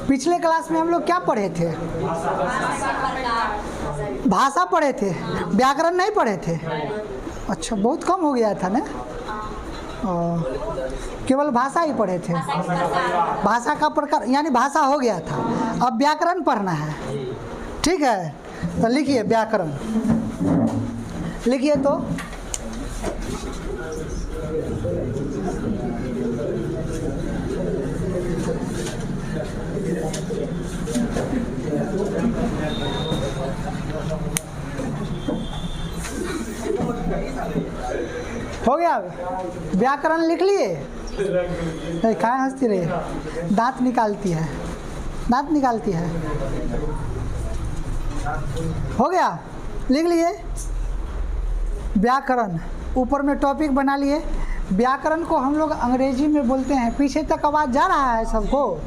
पिछले क्लास में हम लोग क्या पढ़े थे? भाषा पढ़े थे, व्याकरण नहीं पढ़े थे। अच्छा, बहुत कम हो गया था ना, केवल भाषा ही पढ़े थे। भाषा का प्रकार यानी भाषा हो गया था, अब व्याकरण पढ़ना है। ठीक है, तो लिखिए व्याकरण, लिखिए तो हो गया। व्याकरण लिख लिए? कहाँ हंसती रही, दांत निकालती है, दांत निकालती है। हो गया, लिख लिए व्याकरण। ऊपर में टॉपिक बना लिए। व्याकरण को हम लोग अंग्रेजी में बोलते हैं, पीछे तक आवाज़ जा रहा है सबको?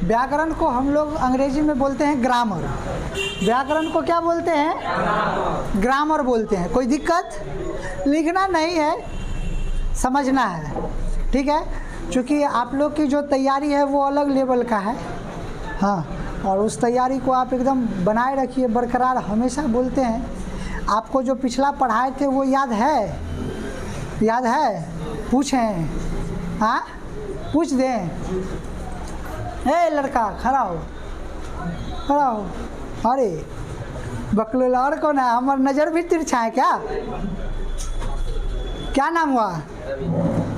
व्याकरण को हम लोग अंग्रेजी में बोलते हैं ग्रामर। व्याकरण को क्या बोलते हैं? ग्रामर बोलते हैं। कोई दिक्कत? लिखना नहीं है, समझना है। ठीक है, क्योंकि आप लोग की जो तैयारी है वो अलग लेवल का है। हाँ, और उस तैयारी को आप एकदम बनाए रखिए, बरकरार। हमेशा बोलते हैं आपको जो पिछला पढ़ाए थे वो याद है? याद है? पूछें? हाँ, पूछ दें। ए लड़का, खड़ा हो, खड़ा हो। अरे बकलोल, और कौन है? हमार नज़र भी तिरछा है क्या? क्या नाम हुआ?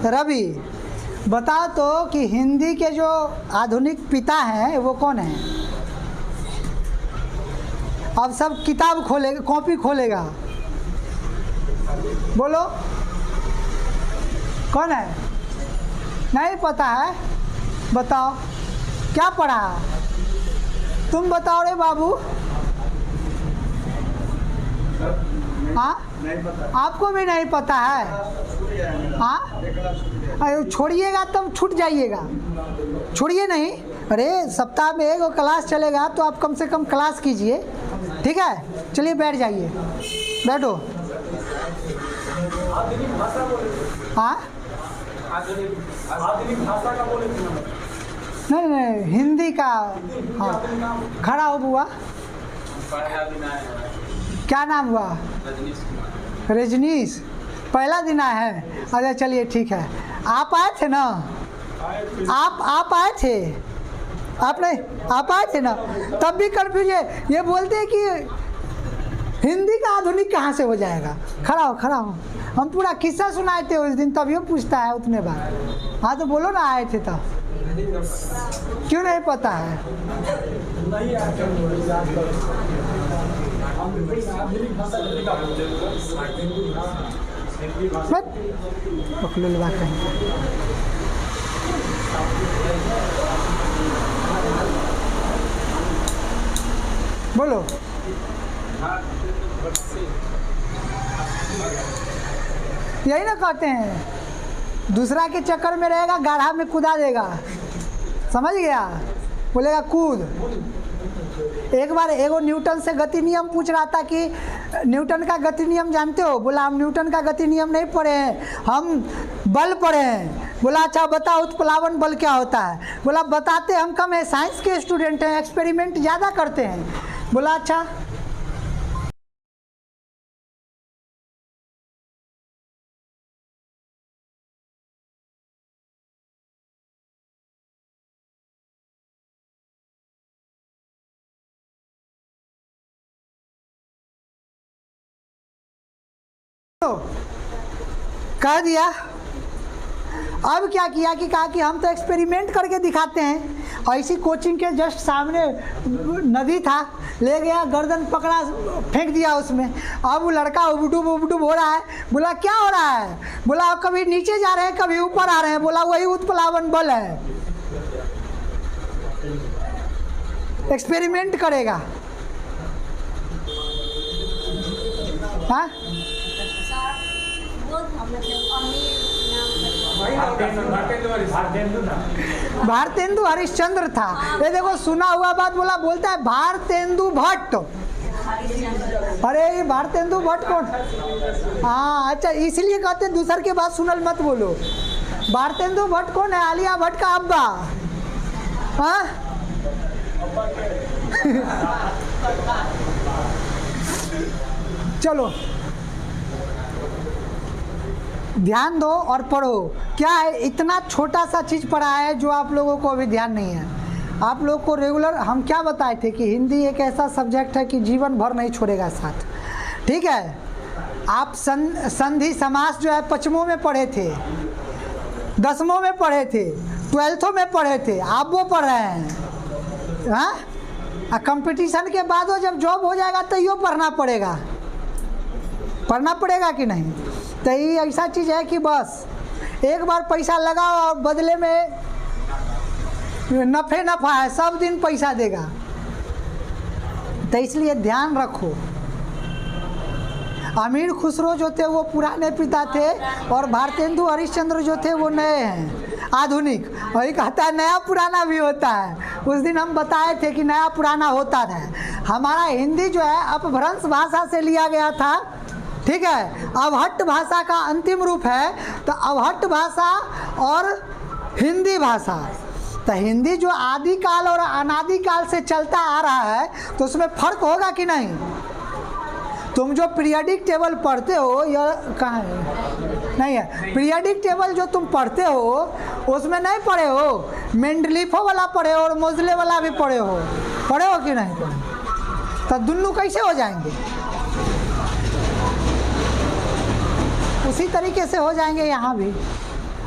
रवि। बताओ तो कि हिंदी के जो आधुनिक पिता हैं वो कौन है? अब सब किताब खोलेगा, कॉपी खोलेगा। बोलो कौन है? नहीं पता है? बताओ क्या पढ़ा? तुम बताओ रे बाबू। हाँ, आपको भी नहीं पता है? हाँ, अरे छोड़िएगा तब छूट जाइएगा, छोड़िए नहीं। अरे सप्ताह में एक क्लास चलेगा तो आप कम से कम क्लास कीजिए। ठीक है, चलिए बैठ जाइए, बैठो। हाँ, नहीं नहीं, हिंदी का। हाँ, खड़ा हो बुआ। क्या नाम हुआ? रजनीश। पहला दिन आया है? अच्छा चलिए ठीक है। आप आए थे ना? आप आए थे? आप नहीं, आप आए थे ना? तब भी कंफ्यूज है। ये बोलते हैं कि हिंदी का आधुनिक कहाँ से हो जाएगा। खड़ा हो, खड़ा हो। हम पूरा किस्सा सुनाए थे उस दिन, तभी पूछता है उतने बार। हाँ तो बोलो ना, आए थे तब। क्यों नहीं पता है? बोलो। यही ना कहते हैं, दूसरा के चक्कर में रहेगा गाढ़ा में कूदा देगा। समझ गया? बोलेगा कूद। एक बार एगो न्यूटन से गति नियम पूछ रहा था कि न्यूटन का गति नियम जानते हो? बोला हम न्यूटन का गति नियम नहीं पढ़े हैं, हम बल पढ़े हैं। बोला अच्छा बताओ उत्प्लावन बल क्या होता है? बोला बताते हम कम है, साइंस के स्टूडेंट हैं, एक्सपेरिमेंट ज़्यादा करते हैं। बोला अच्छा। कह दिया। अब क्या किया कि कहा कि हम तो एक्सपेरिमेंट करके दिखाते हैं। ऐसी कोचिंग के जस्ट सामने नदी था, ले गया, गर्दन पकड़ा, फेंक दिया उसमें। अब वो लड़का उबडुब उबडुब हो रहा है। बोला क्या हो रहा है? बोला कभी नीचे जा रहे हैं, कभी ऊपर आ रहे हैं। बोला वही उत्प्लावन बल है। एक्सपेरिमेंट करेगा। हाँ, भारतेंदु हरिश्चंद्र था। ये देखो सुना हुआ बात बोला, बोलता है भारतेंदु भट्ट। अरे ये भारतेंदु भट्ट कौन? हाँ अच्छा, इसलिए कहते दूसर के बात सुनल मत बोलो। भारतेंदु भट्ट कौन है? आलिया भट्ट का अब्बा। हाँ, चलो ध्यान दो और पढ़ो। क्या है, इतना छोटा सा चीज़ पढ़ा है जो आप लोगों को अभी ध्यान नहीं है। आप लोग को रेगुलर हम क्या बताए थे कि हिंदी एक ऐसा सब्जेक्ट है कि जीवन भर नहीं छोड़ेगा साथ। ठीक है, आप संधि समास जो है पचमों में पढ़े थे, 10वीं में पढ़े थे, 12वीं में पढ़े थे, आप वो पढ़ रहे हैं। हाँ, कंपटीशन के बाद वो जब जॉब हो जाएगा तो यो पढ़ना पड़ेगा कि नहीं। तो ये ऐसा चीज़ है कि बस एक बार पैसा लगाओ और बदले में नफ़ा है, सब दिन पैसा देगा। तो इसलिए ध्यान रखो। अमीर खुसरो जो थे वो पुराने पिता थे और भारतेंदु हरिश्चंद्र जो थे वो नए हैं, आधुनिक। वही कहता है नया पुराना भी होता है। उस दिन हम बताए थे कि नया पुराना होता है। हमारा हिंदी जो है अपभ्रंश भाषा से लिया गया था। ठीक है, अवहट्ट भाषा का अंतिम रूप है। तो अवहट्ट भाषा और हिंदी भाषा, तो हिंदी जो आदिकाल और अनादिकाल से चलता आ रहा है तो उसमें फर्क होगा कि नहीं। तुम जो पीरियडिक टेबल पढ़ते हो, या कहाँ है, नहीं है, पीरियडिक टेबल जो तुम पढ़ते हो उसमें नहीं पढ़े हो, मेंडलीफो वाला पढ़े हो और मोजले वाला भी पढ़े हो कि नहीं पढ़े। तो दोनों कैसे हो जाएंगे? उसी तरीके से हो जाएंगे यहाँ भी।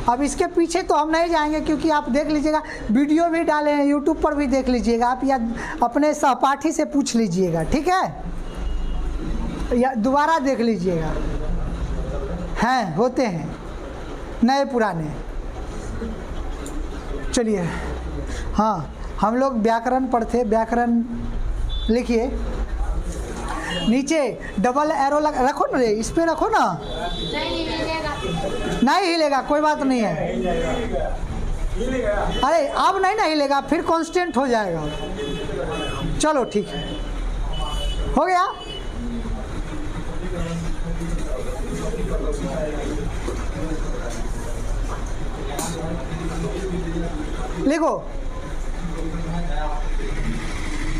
अब इसके पीछे तो हम नहीं जाएंगे क्योंकि आप देख लीजिएगा, वीडियो भी डाले हैं यूट्यूब पर भी, देख लीजिएगा आप, या अपने सहपाठी से पूछ लीजिएगा। ठीक है, या दोबारा देख लीजिएगा, हैं होते हैं नए पुराने। चलिए, हाँ, हम लोग व्याकरण पढ़ते। व्याकरण लिखिए, नीचे डबल एरो रखो ना, इस पे रखो ना। नहीं हिलेगा, कोई बात नहीं है। अरे अब नहीं ना हिलेगा, फिर कांस्टेंट हो जाएगा। चलो ठीक है, हो गया। लिखो,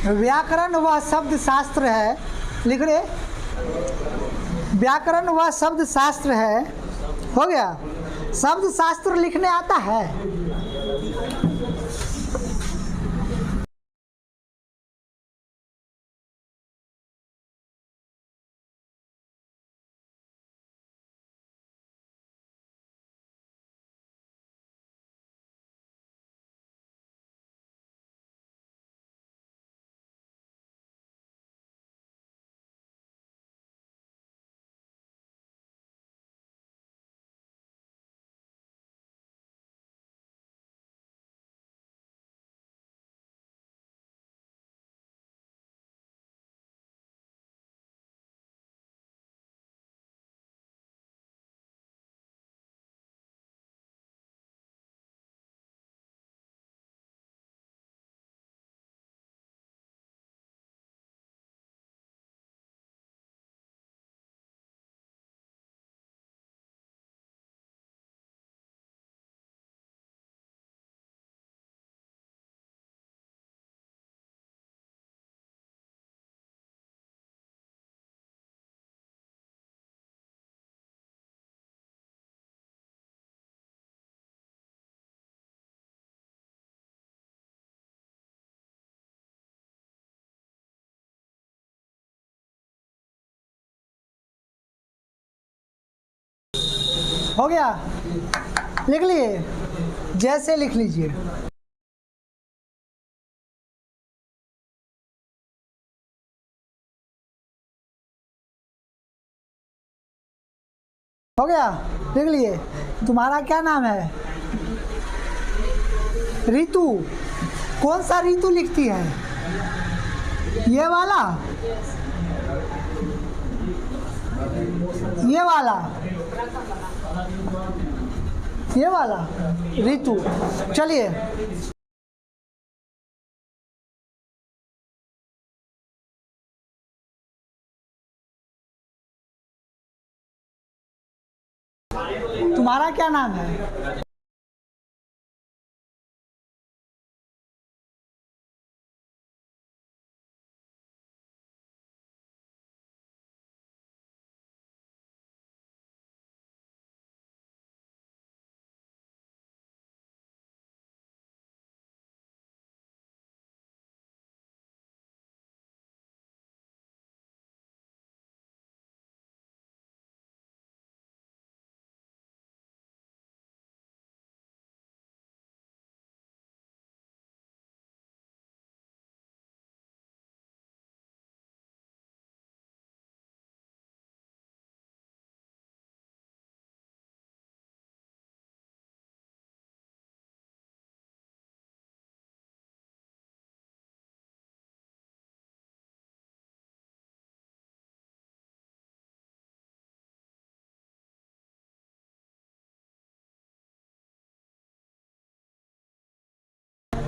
व्याकरण वह शब्द शास्त्र है। लिख रहे, व्याकरण वह शब्द शास्त्र है। हो गया, शब्द शास्त्र लिखने आता है। हो गया, लिख लिए, जैसे लिख लीजिए। हो गया, लिख लिए। तुम्हारा क्या नाम है? ऋतु। कौन सा ऋतु लिखती है? ये वाला, ये वाला, ये वाला ऋतु। चलिए, तुम्हारा क्या नाम है?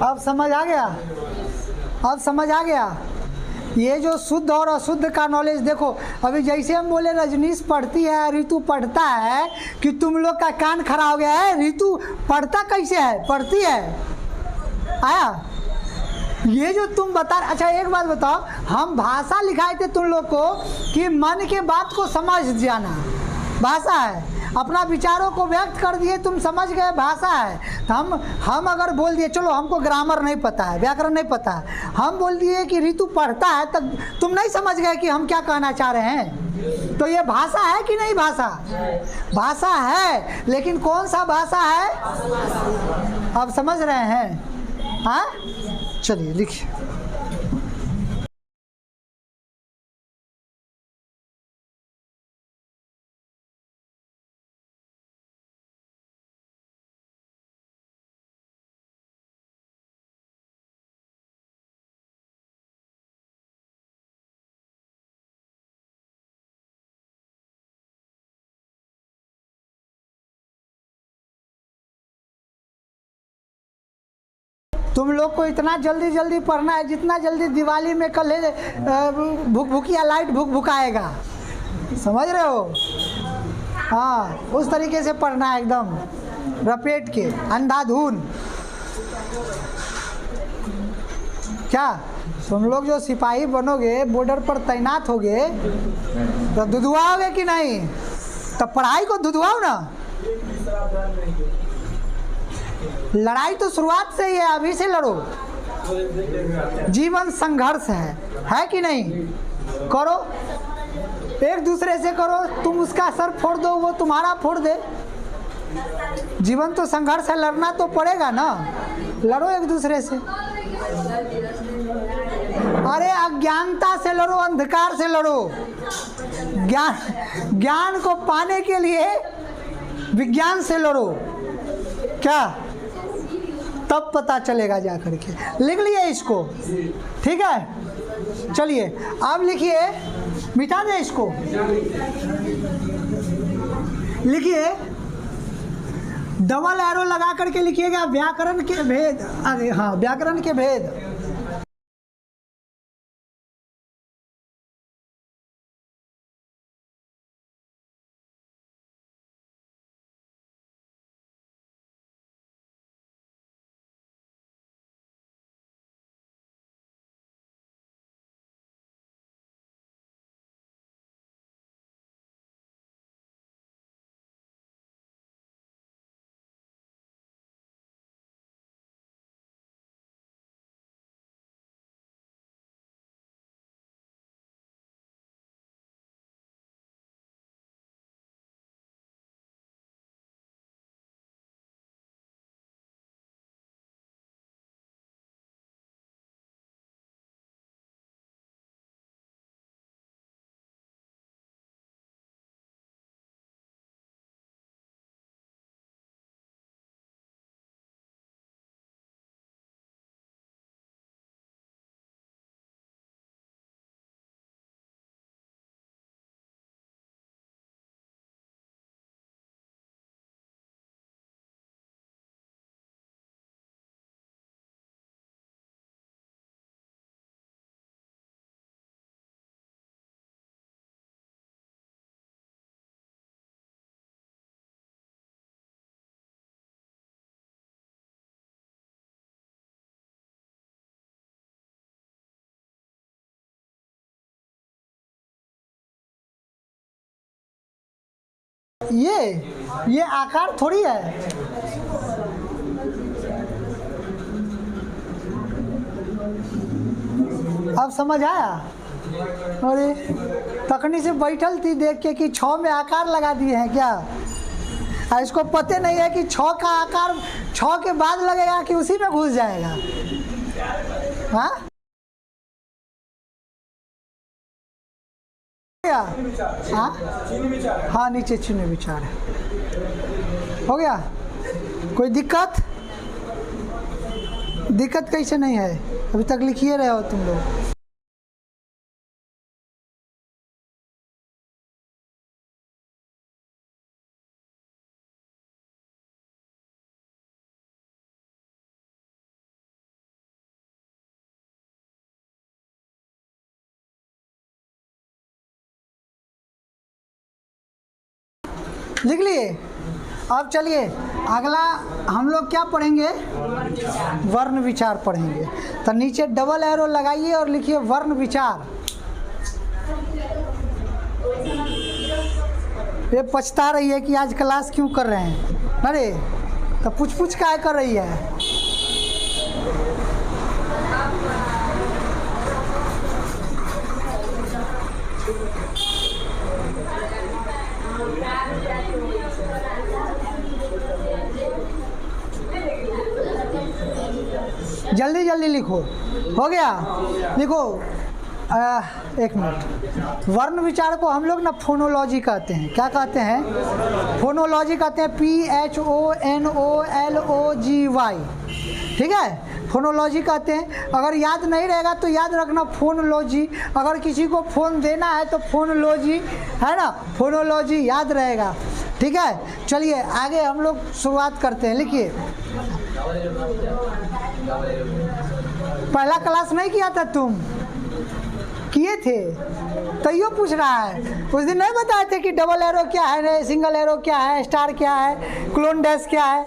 अब समझ आ गया, अब समझ आ गया। ये जो शुद्ध और अशुद्ध का नॉलेज देखो, अभी जैसे हम बोले रजनीश पढ़ती है, रितु पढ़ता है, कि तुम लोग का कान खड़ा हो गया है। रितु पढ़ता कैसे है, पढ़ती है, आया ये जो तुम बता। अच्छा एक बात बताओ, हम भाषा लिखाए थे तुम लोग को कि मन के बात को समझ जाना, भाषा है। अपना विचारों को व्यक्त कर दिए, तुम समझ गए, भाषा है। तो हम अगर बोल दिए चलो हमको ग्रामर नहीं पता है, व्याकरण नहीं पता है, हम बोल दिए कि ऋतु पढ़ता है, तब तुम नहीं समझ गए कि हम क्या कहना चाह रहे हैं। तो ये भाषा है कि नहीं, भाषा भाषा है, लेकिन कौन सा भाषा है, अब समझ रहे हैं। हाँ चलिए लिखिए। तुम लोग को इतना जल्दी जल्दी पढ़ना है, जितना जल्दी दिवाली में कल भुक भुकिया लाइट भुक भुकाएगा, समझ रहे हो। हाँ उस तरीके से पढ़ना है, एकदम रपेट के, अंधाधुन। क्या तुम लोग जो सिपाही बनोगे, बॉर्डर पर तैनात होगे, तो दुधवाओगे कि नहीं, तो पढ़ाई को दुधवाओ ना। लड़ाई तो शुरुआत से ही है, अभी से लड़ो। जीवन संघर्ष है कि नहीं, करो एक दूसरे से करो। तुम उसका सर फोड़ दो, वो तुम्हारा फोड़ दे। जीवन तो संघर्ष है, लड़ना तो पड़ेगा ना, लड़ो एक दूसरे से। अरे अज्ञानता से लड़ो, अंधकार से लड़ो। ज्ञान को पाने के लिए विज्ञान से लड़ो, क्या तब पता चलेगा जा करके। लिख लिए इसको, ठीक है। चलिए अब लिखिए, मिटा दे इसको, लिखिए डबल एरो लगा करके लिखिएगा, व्याकरण के भेद। अरे हाँ, व्याकरण के भेद। ये आकार थोड़ी है। अब समझ आया। अरे तकनी से बैठल थी देख के कि 6 में आकार लगा दिए हैं क्या। इसको पते नहीं है कि 6 का आकार 6 के बाद लगेगा कि उसी में घुस जाएगा। हाँ हाँ नीचे चिन्ह विचार है, हो गया। कोई दिक्कत कैसे नहीं है, अभी तक लिखिए रहे हो तुम लोग। लिख लिए। अब चलिए अगला हम लोग क्या पढ़ेंगे, वर्ण विचार पढ़ेंगे। तो नीचे डबल एरो लगाइए और लिखिए वर्ण विचार। ये पछता रही है कि आज क्लास क्यों कर रहे हैं। अरे तो पूछ क्या कर रही है। जल्दी जल्दी लिखो। हो गया, लिखो। एक मिनट। वर्ण विचार को हम लोग ना फोनोलॉजी कहते हैं। क्या कहते हैं? फोनोलॉजी कहते हैं। PHONOLOGY। ठीक है, फोनोलॉजी कहते हैं। अगर याद नहीं रहेगा तो याद रखना फोनोलॉजी। अगर किसी को फ़ोन देना है तो फोनोलॉजी, है ना, फोनोलॉजी याद रहेगा। ठीक है, चलिए आगे हम लोग शुरुआत करते हैं। लिखिए, पहला क्लास नहीं किया था तुम? किए थे, तैयो पूछ रहा है। उस दिन नहीं बताए थे कि डबल एरो क्या है, सिंगल एरो क्या है, स्टार क्या है, क्लोन डैश क्या है।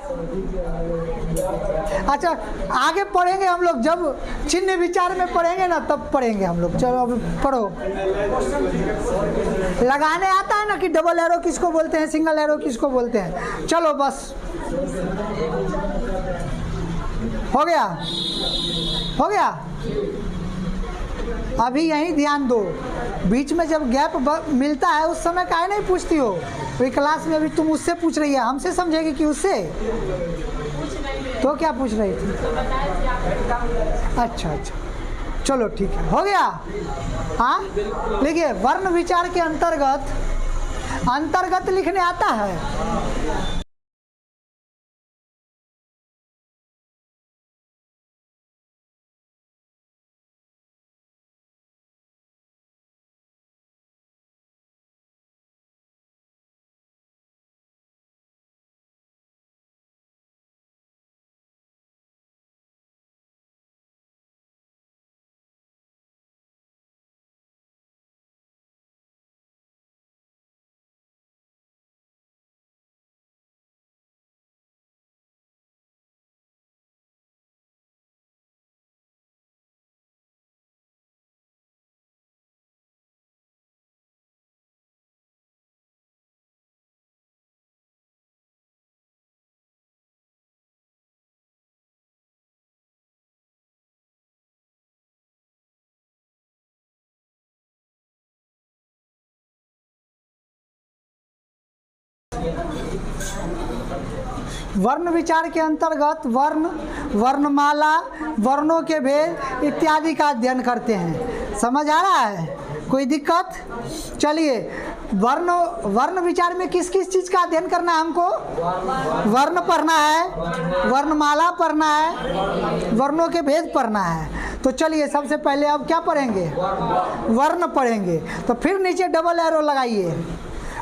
अच्छा, आगे पढ़ेंगे हम लोग, जब चिन्ह विचार में पढ़ेंगे ना तब पढ़ेंगे हम लोग। चलो अभी पढ़ो। लगाने आता है ना कि डबल एरो किसको बोलते हैं, सिंगल एरो किसको बोलते हैं। चलो बस हो गया, हो गया। अभी यहीं ध्यान दो, बीच में जब गैप मिलता है उस समय काहे नहीं पूछती हो। वही क्लास में भी तुम उससे पूछ रही है, हमसे समझेगी कि उससे। तो क्या पूछ रही थी? अच्छा अच्छा, चलो ठीक है, हो गया। हाँ लिखिए, वर्ण विचार के अंतर्गत लिखने आता है। वर्ण विचार के अंतर्गत वर्ण, वर्णमाला, वर्णों के भेद इत्यादि का अध्ययन करते हैं। समझ आ रहा है? कोई दिक्कत? चलिए, वर्ण विचार में किस किस चीज़ का अध्ययन करना है हमको? वर्ण पढ़ना है, वर्णमाला पढ़ना है, वर्णों के भेद पढ़ना है। तो चलिए सबसे पहले अब क्या पढ़ेंगे? वर्ण पढ़ेंगे। तो फिर नीचे डबल एरो लगाइए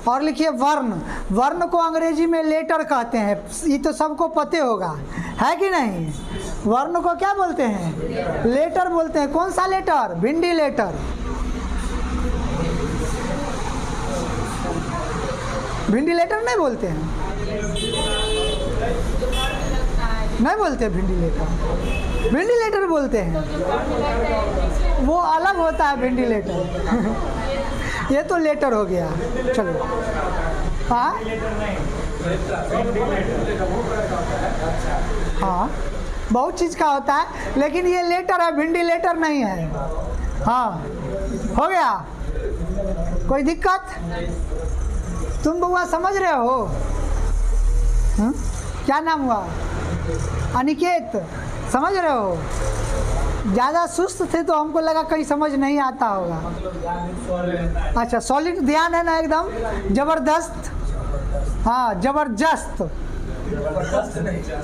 और लिखिए वर्ण। वर्ण को अंग्रेजी में लेटर कहते हैं, ये तो सबको पते होगा, है कि नहीं? वर्ण को क्या बोलते हैं? लेटर बोलते हैं। कौन सा लेटर? भिंडी लेटर। भिंडी लेटर नहीं बोलते हैं, नहीं बोलते भिंडी लेटर। भिंडी लेटर बोलते हैं, वो अलग होता है भिंडी लेटर। ये तो लेटर हो गया। चलो, हाँ हाँ, बहुत चीज़ का होता है, लेकिन ये लेटर है, भिंडी लेटर नहीं है। हाँ, हो गया। कोई दिक्कत? तुम बउआ समझ रहे हो? क्या नाम हुआ? अनिकेत, समझ रहे हो? ज़्यादा सुस्त थे तो हमको लगा कहीं समझ नहीं आता होगा। अच्छा, सॉलिड ध्यान है ना, एकदम ज़बरदस्त। हाँ, ज़बरदस्त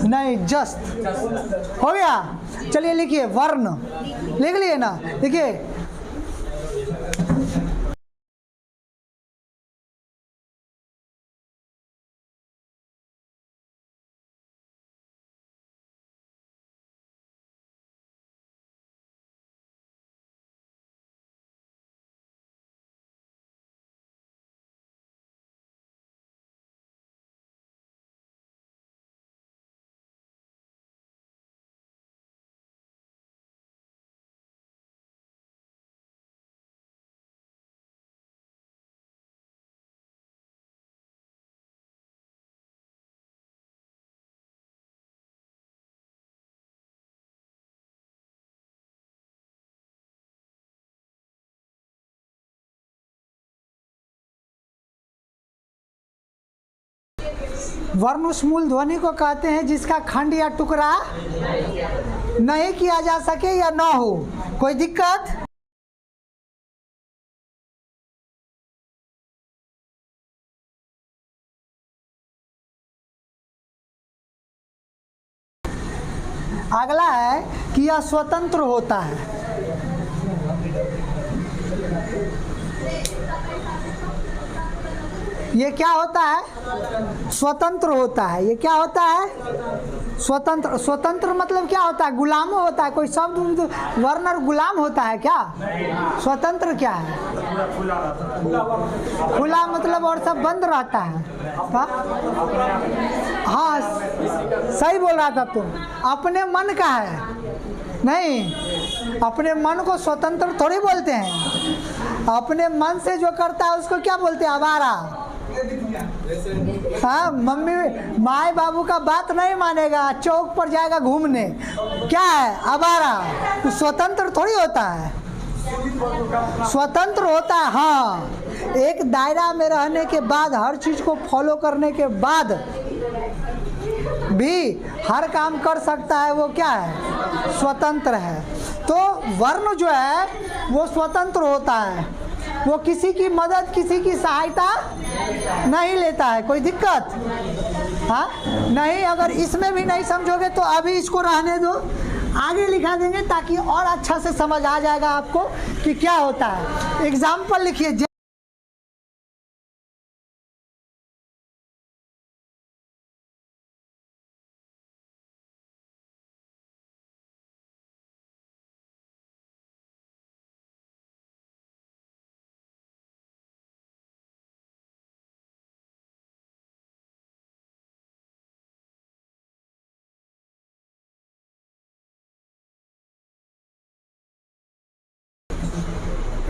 नहीं, जस्त। हो गया। चलिए लिखिए वर्ण, लिख लिए ना? लिखिए वर्ण उस मूल ध्वनि को कहते हैं जिसका खंड या टुकड़ा नहीं किया जा सके या न हो। कोई दिक्कत? अगला है कि यह स्वतंत्र होता है। ये क्या होता है? स्वतंत्र होता है। ये क्या होता है? स्वतंत्र। स्वतंत्र मतलब क्या होता है? गुलाम होता है। कोई शब्द वर्ण और गुलाम होता है क्या? स्वतंत्र क्या है? खुला मतलब और सब बंद रहता है। हाँ सही बोल रहा था तुम। अपने मन का है नहीं, अपने मन को स्वतंत्र थोड़ी बोलते हैं। अपने मन से जो करता है उसको क्या बोलते हैं? आवारा। हाँ, मम्मी माए बाबू का बात नहीं मानेगा, चौक पर जाएगा घूमने, क्या है? आवारा। तो स्वतंत्र थोड़ी होता है। स्वतंत्र होता है हाँ, एक दायरा में रहने के बाद, हर चीज को फॉलो करने के बाद भी हर काम कर सकता है, वो क्या है? स्वतंत्र है। तो वर्ण जो है वो स्वतंत्र होता है, वो किसी की मदद, किसी की सहायता नहीं लेता है। कोई दिक्कत? हाँ नहीं। अगर इसमें भी नहीं समझोगे तो अभी इसको रहने दो, आगे लिखा देंगे ताकि और अच्छा से समझ आ जाएगा आपको कि क्या होता है। एग्जाम्पल लिखिए।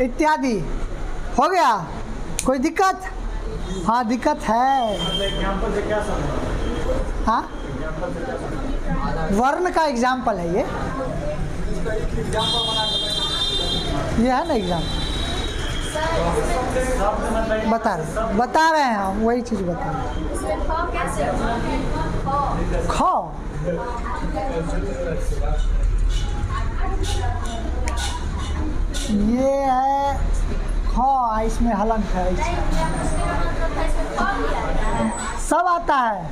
इत्यादि हो गया। कोई दिक्कत? हाँ दिक्कत है। हाँ वर्ण का एग्जाम्पल है ये है ना एग्जाम्पल। बता रहे हैं हम, वही चीज बता रहे हैं। ख ये है ख, इसमें हलंत है। सब आता है।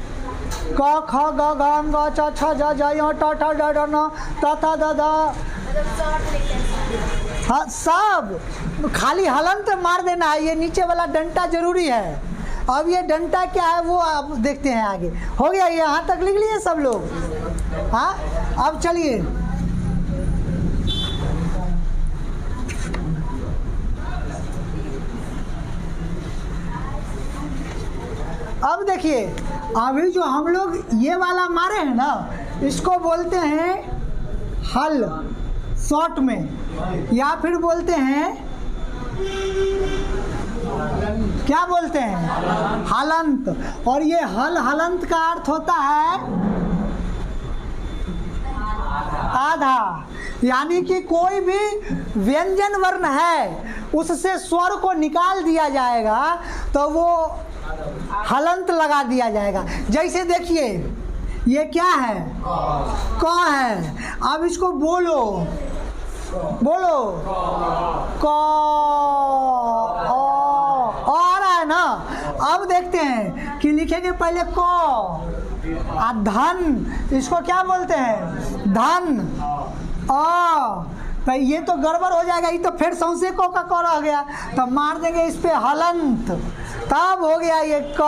क ख ग घ ङ च छ ज झ य ट ठ ड ढ न त थ द ध। हाँ सब, खाली हलंत मार देना है। ये नीचे वाला डंटा जरूरी है। अब ये डंटा क्या है वो आप देखते हैं आगे। हो गया, यहाँ तक लिख लिए सब लोग? हाँ अब चलिए अब देखिए, अभी जो हम लोग ये वाला मारे हैं ना, इसको बोलते हैं हल शॉर्ट में, या फिर बोलते हैं क्या बोलते हैं? हलंत। और ये हलंत का अर्थ होता है आधा, यानी कि कोई भी व्यंजन वर्ण है उससे स्वर को निकाल दिया जाएगा तो वो हलंत लगा दिया जाएगा। जैसे देखिए ये क्या है? क है। अब इसको बोलो क आ रहा है ना। अब देखते हैं कि लिखेंगे पहले क आ धन, इसको क्या बोलते हैं? धन। तो ये तो गड़बड़ हो जाएगा, ये तो फिर सौंसे को का क रह गया, तब मार देंगे इस पे हलंत, तब हो गया ये क।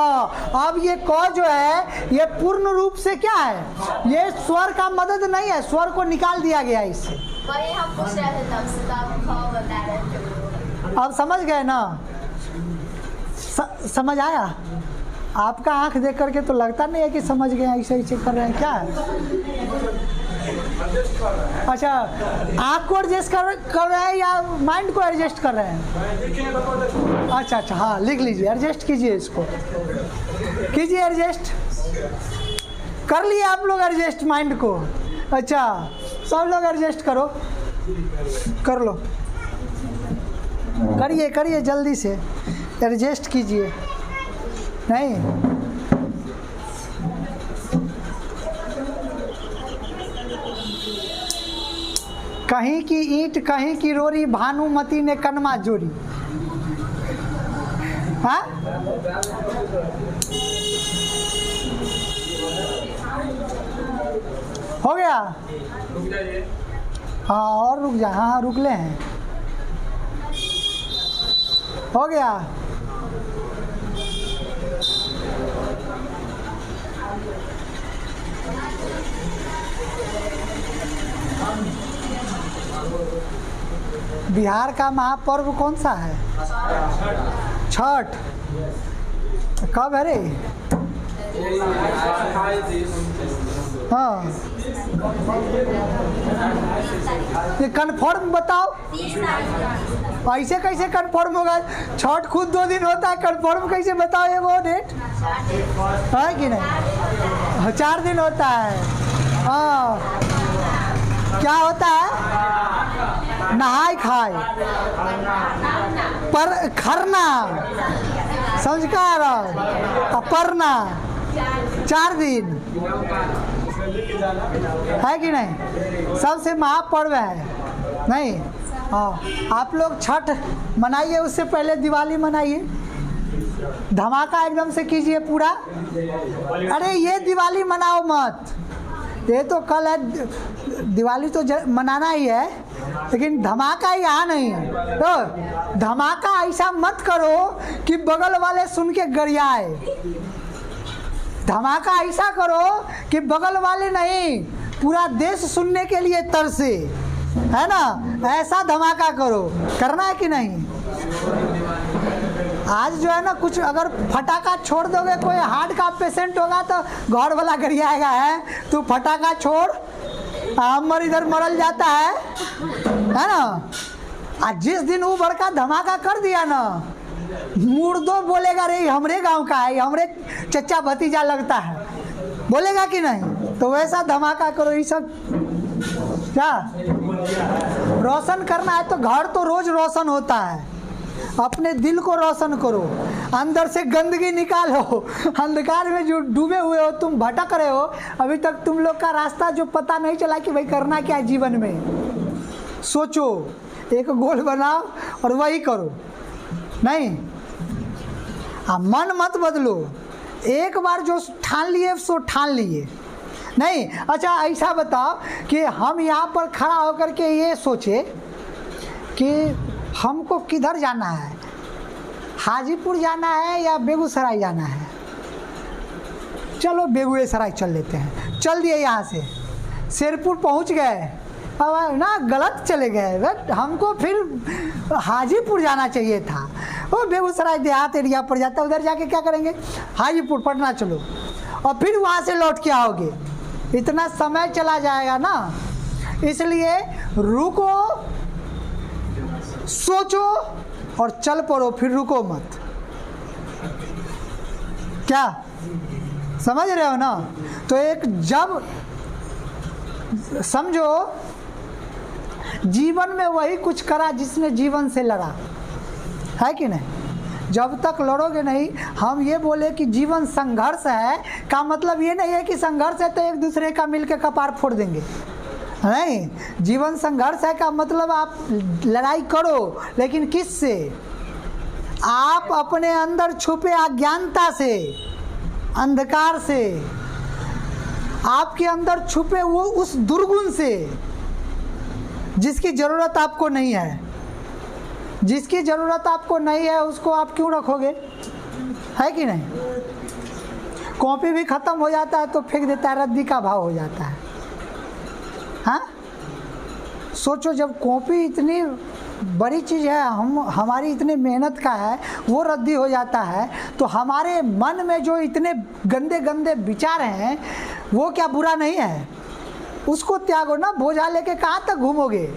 अब ये क जो है ये पूर्ण रूप से क्या है? ये स्वर का मदद नहीं है, स्वर को निकाल दिया गया इससे। वही हम पूछ रहे थे तब से, तब ख बता रहे थे। अब समझ गए ना? समझ आया? आपका आंख देख करके तो लगता नहीं है कि समझ गए। ऐसे ऐसे कर रहे हैं क्या है? अच्छा, आँख को एडजस्ट कर रहे हैं या माइंड को एडजस्ट कर रहे हैं? अच्छा हाँ लिख लीजिए, एडजस्ट कीजिए, इसको कीजिए एडजस्ट। कर लिए आप लोग एडजस्ट माइंड को? अच्छा सब लोग एडजस्ट करो, कर लो, करिए जल्दी से एडजस्ट कीजिए। नहीं कहीं की ईंट कहीं की रोरी, भानुमति ने कनमा जोड़ी। हाँ, हो गया। हाँ और रुक जा, हाँ रुक ले हैं, हो गया। बिहार का महापर्व कौन सा है? छठ। कब है रे? हाँ, ये कन्फर्म बताओ। ऐसे कैसे कन्फर्म होगा? छठ खुद 2 दिन होता है, कन्फर्म कैसे बताओ ये वो डेट है कि नहीं? 4 दिन होता है। हाँ, क्या होता है? नहाय खाए पर खरना, संस्कार, परना, 4 दिन है कि नहीं? सबसे महापर्व है नहीं? हाँ, आप लोग छठ मनाइए, उससे पहले दिवाली मनाइए, धमाका एकदम से कीजिए पूरा। अरे ये दिवाली मनाओ मत, ये तो कल है, दिवाली तो मनाना ही है, लेकिन धमाका यहाँ नहीं। तो धमाका ऐसा मत करो कि बगल वाले सुन के गरियाए। धमाका ऐसा करो कि बगल वाले नहीं, पूरा देश सुनने के लिए तरसे, है ना? ऐसा धमाका करो। करना है कि नहीं? आज जो है ना, कुछ अगर फटाका छोड़ दोगे, कोई हार्ट का पेशेंट होगा तो घर वाला गरियाएगा, है तू फटाका छोड़, हमर इधर मरल जाता है ना? आज जिस दिन वो बड़का धमाका कर दिया ना, मुर्दो बोलेगा रे हमरे गांव का है, हमरे चचा भतीजा लगता है, बोलेगा कि नहीं? तो वैसा धमाका करो। ये सब क्या रोशन करना है तो घर तो रोज रोशन होता है, अपने दिल को रोशन करो, अंदर से गंदगी निकालो। अंधकार में जो डूबे हुए हो तुम, भटक रहे हो, अभी तक तुम लोग का रास्ता जो पता नहीं चला कि भाई करना क्या है जीवन में। सोचो, एक गोल बनाओ और वही करो। नहीं, मन मत बदलो, एक बार जो ठान लिए सो ठान लिए। नहीं, अच्छा ऐसा बताओ कि हम यहाँ पर खड़ा होकर के ये सोचे कि हमको किधर जाना है, हाजीपुर जाना है या बेगूसराय जाना है? चलो बेगूसराय चल लेते हैं। चल दिए यहाँ से, शेरपुर पहुँच गए, अब ना गलत चले गए, बट हमको फिर हाजीपुर जाना चाहिए था। वो बेगूसराय देहात एरिया पर जाता, उधर जाके क्या करेंगे? हाजीपुर, पटना चलो, और फिर वहाँ से लौट के आओगे, इतना समय चला जाएगा ना। इसलिए रुको, सोचो और चल पड़ो, फिर रुको मत। क्या समझ रहे हो ना? तो एक जब समझो, जीवन में वही कुछ करा जिसने जीवन से लड़ा, है कि नहीं? जब तक लड़ोगे नहीं, हम ये बोले कि जीवन संघर्ष है का मतलब ये नहीं है कि संघर्ष है तो एक दूसरे का मिलके कपार फोड़ देंगे। नहीं, जीवन संघर्ष है का मतलब आप लड़ाई करो, लेकिन किस से? आप अपने अंदर छुपे अज्ञानता से, अंधकार से, आपके अंदर छुपे वो उस दुर्गुण से जिसकी ज़रूरत आपको नहीं है। जिसकी ज़रूरत आपको नहीं है उसको आप क्यों रखोगे? है कि नहीं? कॉपी भी ख़त्म हो जाता है तो फेंक देता है, रद्दी का भाव हो जाता है। हाँ, सोचो, जब कॉपी इतनी बड़ी चीज़ है, हमारी इतनी मेहनत का है, वो रद्दी हो जाता है, तो हमारे मन में जो इतने गंदे गंदे विचार हैं वो क्या बुरा नहीं है? उसको त्यागो ना। बोझा लेके कहाँ तक घूमोगे?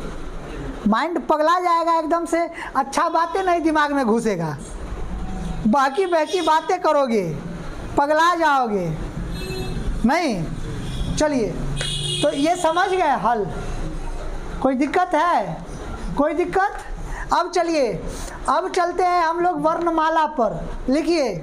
माइंड पगला जाएगा एकदम से, अच्छा बातें नहीं दिमाग में घुसेगा, बाकी बहकी बातें करोगे, पगला जाओगे। नहीं, चलिए, तो ये समझ गए हल? कोई दिक्कत है? कोई दिक्कत? अब चलिए, अब चलते हैं हम लोग वर्णमाला पर। लिखिए,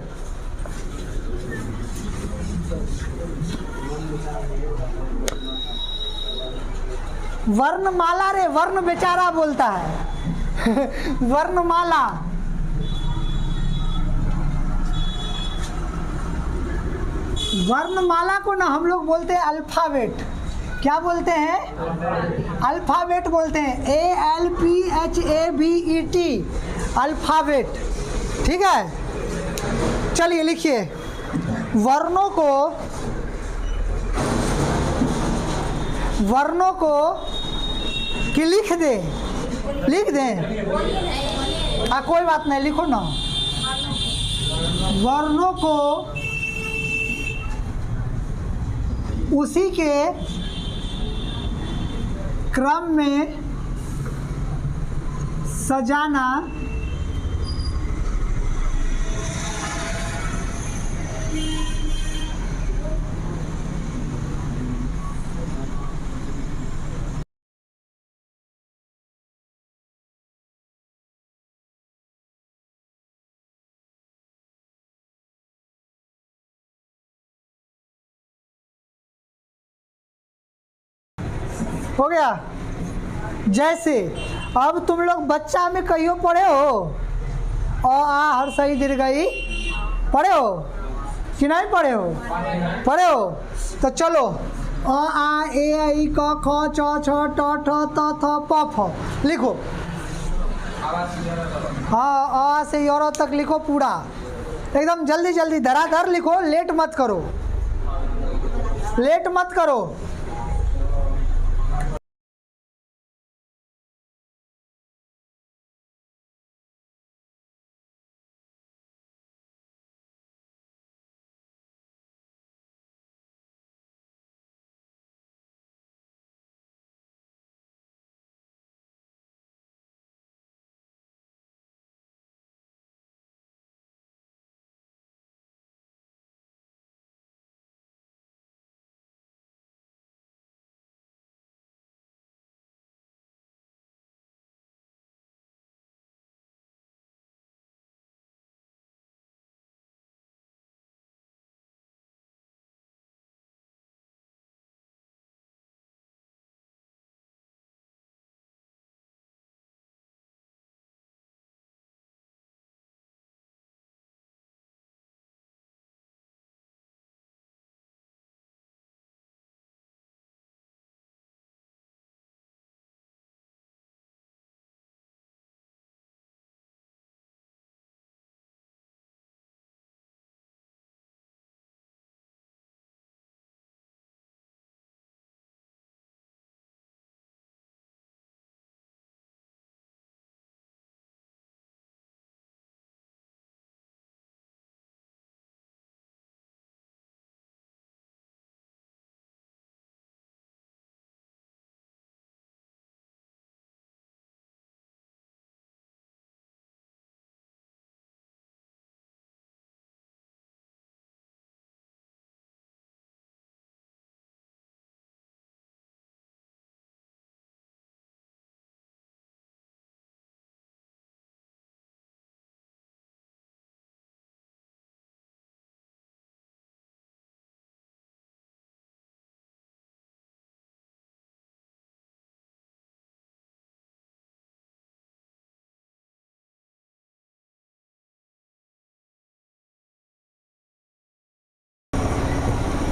वर्णमाला रे, वर्ण बेचारा बोलता है वर्णमाला। वर्णमाला को ना हम लोग बोलते हैं अल्फाबेट। क्या बोलते हैं? अल्फाबेट बोलते हैं, ALPHABET, अल्फाबेट। ठीक है, चलिए लिखिए। वर्णों को कि लिख दें। हाँ कोई बात नहीं, लिखो ना। वर्णों को उसी के क्रम में सजाना हो गया। जैसे अब तुम लोग बच्चा में कहियो पढ़े हो, अ आ हर्ष ई दीर्घई, पढ़े हो कि नहीं पढ़े हो? पढ़े हो। तो चलो, अ आ ए आई क ख च छ ट ठ त थ प फ लिखो। हाँ, अ से यौर तक लिखो पूरा, एकदम जल्दी जल्दी धराधर लिखो, लेट मत करो।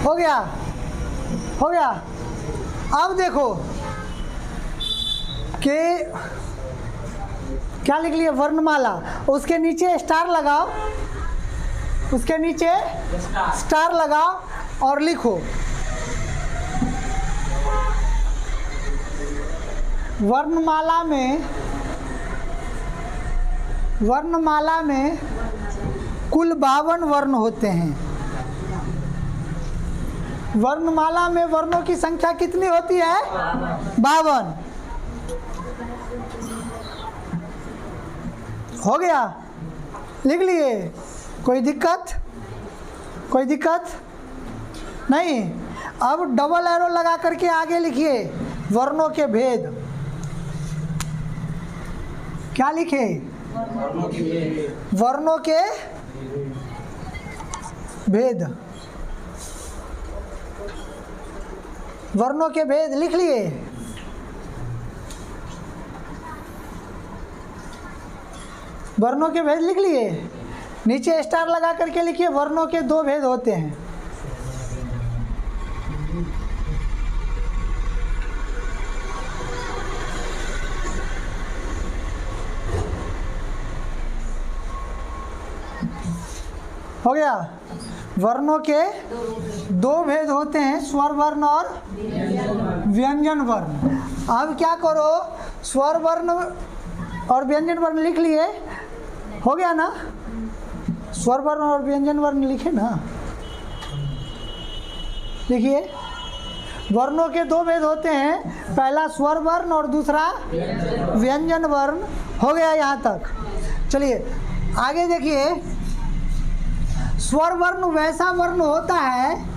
हो गया। अब देखो कि क्या लिख लिया, वर्णमाला, उसके नीचे स्टार लगाओ, उसके नीचे स्टार लगाओ और लिखो वर्णमाला में कुल 52 वर्ण होते हैं। वर्णमाला में वर्णों की संख्या कितनी होती है? 52। हो गया, लिख लिए। कोई दिक्कत नहीं। अब डबल एरो लगा करके आगे लिखिए वर्णों के भेद। क्या लिखे? वर्णों के भेद। वर्णों के भेद लिख लिए। वर्णों के भेद लिख लिए, नीचे स्टार लगा करके लिखिए वर्णों के 2 भेद होते हैं। हो गया, वर्णों के 2 भेद होते हैं, स्वर वर्ण और व्यंजन वर्ण। अब क्या करो, स्वर वर्ण और व्यंजन वर्ण लिख लिए, हो गया ना, स्वर वर्ण और व्यंजन वर्ण लिखे ना, लिखिए वर्णों के 2 भेद होते हैं, पहला स्वर वर्ण और दूसरा व्यंजन वर्ण। हो गया यहाँ तक। चलिए आगे देखिए, स्वर वर्ण वैसा वर्ण होता है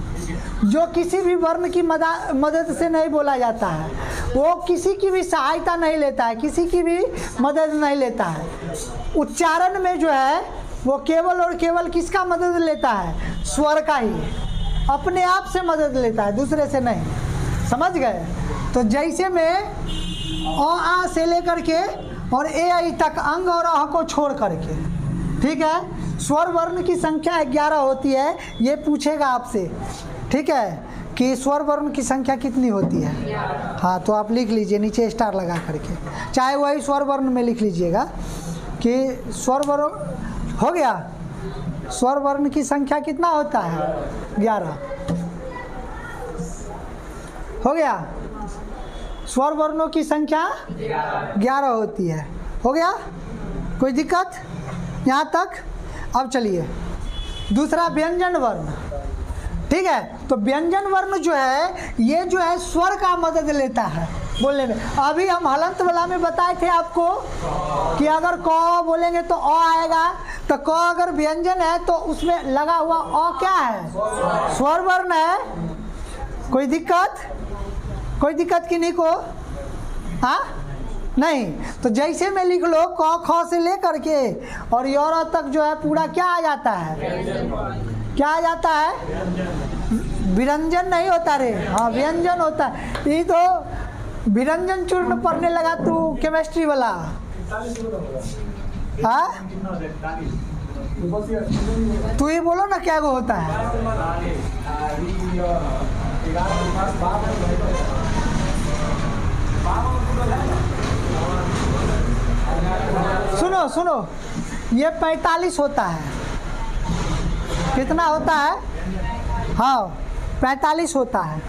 जो किसी भी वर्ण की मदद से नहीं बोला जाता है, वो किसी की भी सहायता नहीं लेता है, किसी की भी मदद नहीं लेता है। उच्चारण में जो है वो केवल और केवल किसका मदद लेता है, स्वर का ही, अपने आप से मदद लेता है, दूसरे से नहीं। समझ गए? तो जैसे में अ आ से लेकर के और ए आई तक अंग और अह को छोड़ करके, ठीक है, स्वर वर्ण की संख्या 11 होती है। ये पूछेगा आपसे, ठीक है, कि स्वर वर्ण की संख्या कितनी होती है। हाँ, तो आप लिख लीजिए नीचे स्टार लगा करके, चाहे वही स्वर वर्ण में लिख लीजिएगा कि स्वर वर्ण हो गया। स्वर वर्ण की संख्या कितना होता है, 11। हो गया, स्वर वर्णों की संख्या 11 होती है। हो गया, कोई दिक्कत यहाँ तक? अब चलिए दूसरा व्यंजन वर्ण, ठीक है। तो व्यंजन वर्ण जो है ये जो है स्वर का मदद लेता है बोलने में। अभी हम हलंत वाला में बताए थे आपको कि अगर क बोलेंगे तो अ आएगा, तो क अगर व्यंजन है तो उसमें लगा हुआ अ क्या है, स्वर वर्ण है। कोई दिक्कत? कोई दिक्कत कि नहीं को? हाँ नहीं, तो जैसे में लिख लो क ख से लेकर के और य तक जो है पूरा क्या आ जाता है, क्या आ जाता है, विरंजन नहीं होता रे, हाँ व्यंजन होता है। ये तो विरंजन चूर्ण पढ़ने लगा तू केमिस्ट्री वाला। हाँ तू ही बोलो ना क्या वो होता है। सुनो सुनो, ये 45 होता है। कितना होता है? हाँ 45 होता है।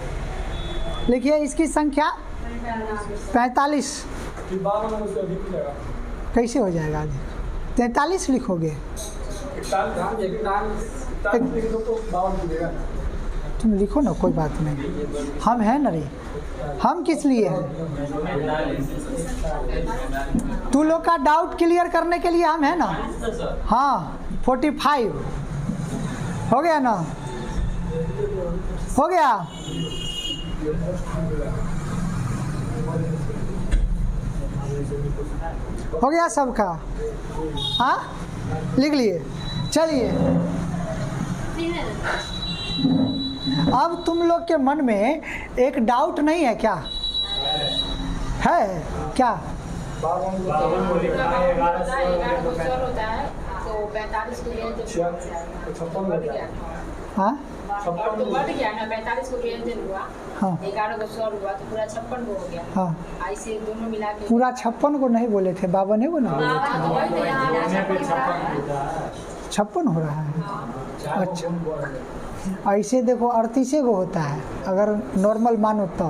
लिखिए इसकी संख्या 45। कैसे हो जाएगा अधिक? 43 लिखोगे? तुम लिखो ना, कोई बात नहीं, हम हैं ना रे, हम किस लिए हैं? तू लोग का डाउट क्लियर करने के लिए हम हैं ना। हाँ 45 हो गया ना, हो गया। हो गया सबका? हाँ लिख लिए। चलिए अब तुम लोग के मन में एक डाउट नहीं है क्या? है क्या? हाँ तो बढ़ गया ना, 45 को व्यंजन हुआ, हाँ 11 को स्वर हुआ, तो पूरा 56 को हो गया। हाँ ऐसे दोनों मिला के पूरा 56 को नहीं बोले थे, बाबा ने बोला 56 हो रहा है। अच्छा ऐसे देखो 38 को होता है अगर नॉर्मल मानो तो,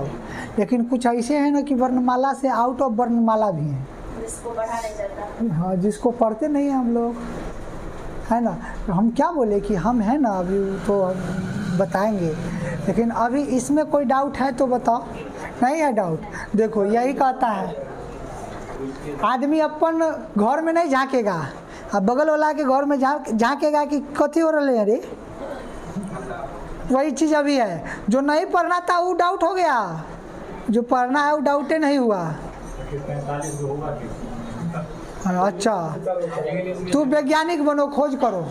लेकिन कुछ ऐसे हैं ना कि वर्णमाला से आउट ऑफ वर्णमाला भी हैं, इसको बढ़ा नहीं जाता। हाँ जिसको पढ़ते नहीं हैं हम लोग, है ना। तो हम क्या बोले कि हम हैं ना, अभी तो हम बताएंगे, लेकिन अभी इसमें कोई डाउट है तो बताओ। नहीं है डाउट? देखो यही कहता है, आदमी अपन घर में नहीं झांकेगा, अब बगल वाला के घर में झांकेगा कि कथी हो रहा है रे। वही चीज़ अभी है, जो नहीं पढ़ना था वो डाउट हो गया, जो पढ़ना है वो डाउटे नहीं हुआ। अच्छा तू वैज्ञानिक बनो, खोज करो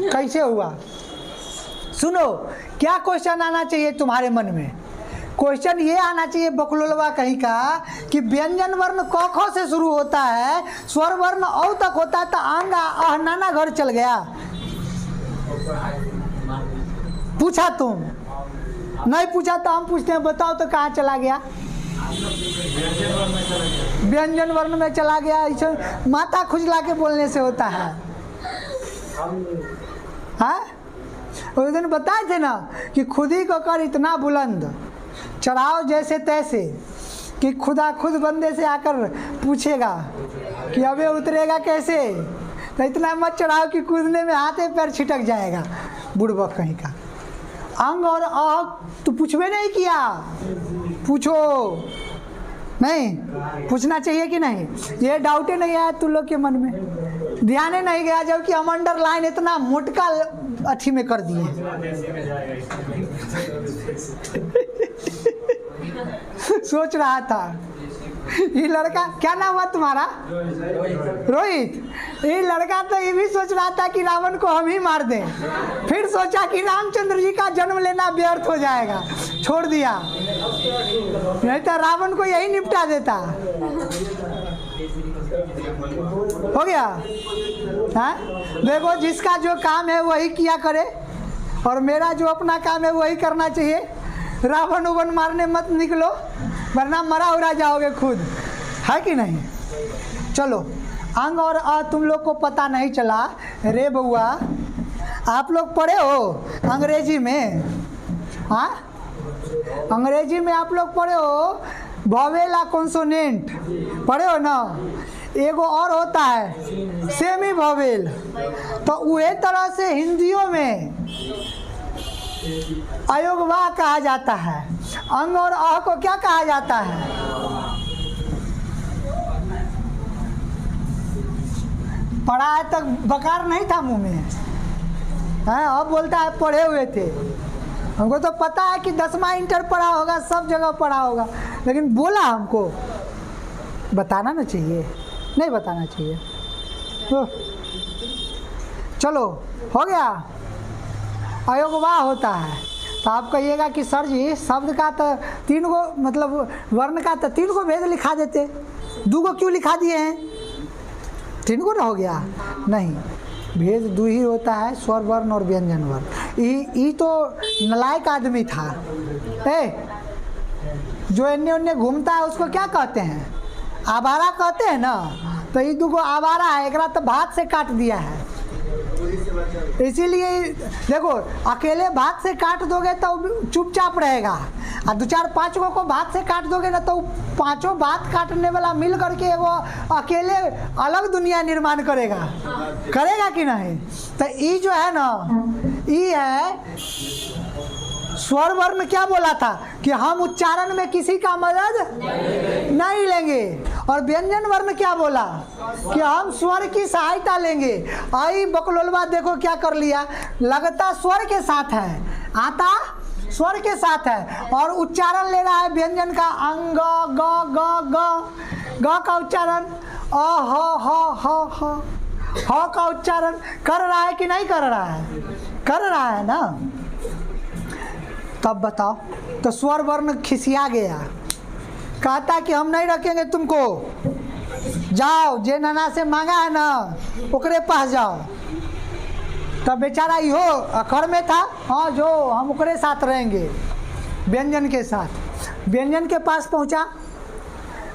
कैसे हुआ। सुनो क्या क्वेश्चन आना चाहिए तुम्हारे मन में, क्वेश्चन ये आना चाहिए बकलोलवा कहीं का कि व्यंजन वर्ण क ख से शुरू होता है, स्वर वर्ण औ तक होता है, तो आंग अह नाना घर चल गया। पूछा तुम, नहीं पूछा तो हम पूछते हैं, बताओ तो कहाँ चला गया? व्यंजन वर्ण में चला गया। इसे माथा खुजला के बोलने से होता है। हाँ, उस दिन बताए थे ना कि खुद ही को कर इतना बुलंद चढ़ाओ जैसे तैसे कि खुदा खुद बंदे से आकर पूछेगा कि अबे उतरेगा कैसे। तो इतना मत चढ़ाओ कि कूदने में हाथ पैर छिटक जाएगा, बुड़बक कहीं का। अंग और अह तो पूछवे नहीं किया, पूछो नहीं, पूछना चाहिए कि नहीं? ये डाउटे नहीं आया तुम लोग के मन में, ध्यान नहीं गया, जबकि हम अंडरलाइन इतना मोटका अच्छी में कर दिए। सोच रहा था ये लड़का, क्या नाम है तुम्हारा? रोहित। ये लड़का तो ये भी सोच रहा था कि रावण को हम ही मार दें, फिर सोचा कि रामचंद्र जी का जन्म लेना व्यर्थ हो जाएगा, छोड़ दिया, नहीं तो रावण को यही निपटा देता। हो गया। हाँ, देखो जिसका जो काम है वही किया करे, और मेरा जो अपना काम है वही करना चाहिए। रावण उवन मारने मत निकलो, वरना मरा उड़ा जाओगे खुद, है कि नहीं? चलो, अंग और अ तुम लोग को पता नहीं चला रे बउआ। आप लोग पढ़े हो अंग्रेजी में? हाँ, अंग्रेजी में आप लोग पढ़े हो वॉवेल आ कॉन्सोनेंट, पढ़े हो ना? एगो और होता है सेमी वॉवेल। तो उहे तरह से हिंदियों में अयोगवा कहा जाता है। अंग और अह को क्या कहा जाता है? पढ़ा है तक बकार नहीं था मुंह में, है अब बोलता है पढ़े हुए थे। हमको तो पता है कि 10वां इंटर पढ़ा होगा, सब जगह पढ़ा होगा, लेकिन बोला हमको बताना ना चाहिए, नहीं बताना चाहिए। तो चलो, हो गया। अयोगवा होता है। तो आप कहिएगा कि सर जी शब्द का तो 3 गो, मतलब वर्ण का तो 3 गो भेद लिखा देते, 2 गो क्यों लिखा दिए हैं? 3 गो ना हो गया? नहीं, भेद 2 ही होता है, स्वर वर्ण और व्यंजन वर्ण। ये तो नलायक आदमी था, जो इन्ने उन्ने घूमता है उसको क्या कहते हैं? आवारा कहते हैं ना। तो ये 2 गो आवारा है, एक तो भात से काट दिया है। इसीलिए देखो, अकेले भात से काट दोगे तो चुपचाप रहेगा, और 2 4 5 को भात से काट दोगे ना तो 5 भात काटने वाला मिल करके वो अकेले अलग दुनिया निर्माण करेगा, करेगा कि नहीं? तो ये जो है ना, ये है स्वर वर्ण। क्या बोला था कि हम उच्चारण में किसी का मदद नहीं लेंगे। और व्यंजन वर्ण क्या बोला कि हम स्वर की सहायता लेंगे। आई बकलोलवा देखो क्या कर लिया, लगता स्वर के साथ है, आता स्वर के साथ है, और उच्चारण ले रहा है व्यंजन का। अंग ग ग ग, ग का उच्चारण, अ ह ह का उच्चारण कर रहा है कि नहीं कर रहा है? कर रहा है ना। तब बताओ, तो स्वर वर्ण खिसिया गया, कहता कि हम नहीं रखेंगे तुमको, जाओ जे नाना से मांगा है ना ओकरे पास जाओ। तब बेचारा इहो अखर में था, हाँ जो हम ओकरे साथ रहेंगे, व्यंजन के साथ। व्यंजन के पास पहुंचा,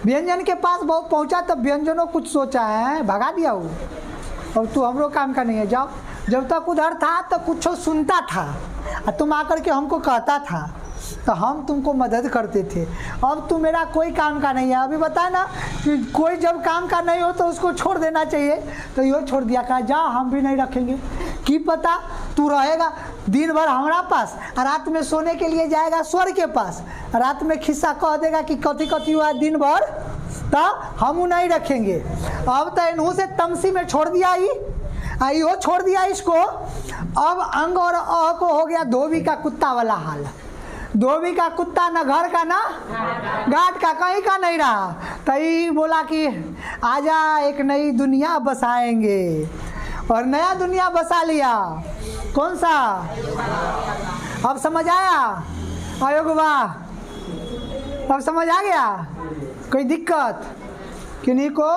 व्यंजन के पास बहुत पहुंचा, तब व्यंजनों कुछ सोचा है, भगा दिया वो, अब तू हमरो काम का नहीं है, जाओ। जब तक उधर था तो कुछ सुनता था, और तुम आकर के हमको कहता था तो हम तुमको मदद करते थे। अब तू मेरा कोई काम का नहीं है। अभी बताया ना कि कोई जब काम का नहीं हो तो उसको छोड़ देना चाहिए, तो यो छोड़ दिया, कहा जा हम भी नहीं रखेंगे। की पता तू रहेगा दिन भर हमारा पास, और रात में सोने के लिए जाएगा स्वर के पास, रात में खिस्सा कह देगा कि कथी कथी हुआ दिन भर, तो हम नहीं रखेंगे। अब तो इन्हों से तमसी में छोड़ दिया, यो छोड़ दिया इसको। अब अंग और अ को हो गया धोबी का कुत्ता वाला हाल। धोबी का कुत्ता न घर का ना घाट का, कहीं का नहीं रहा। तई बोला कि आजा एक नई दुनिया बसाएंगे, और नया दुनिया बसा लिया। कौन सा? अब समझ आया? अयोगवा अब समझ आ गया? कोई दिक्कत? किन्हीं को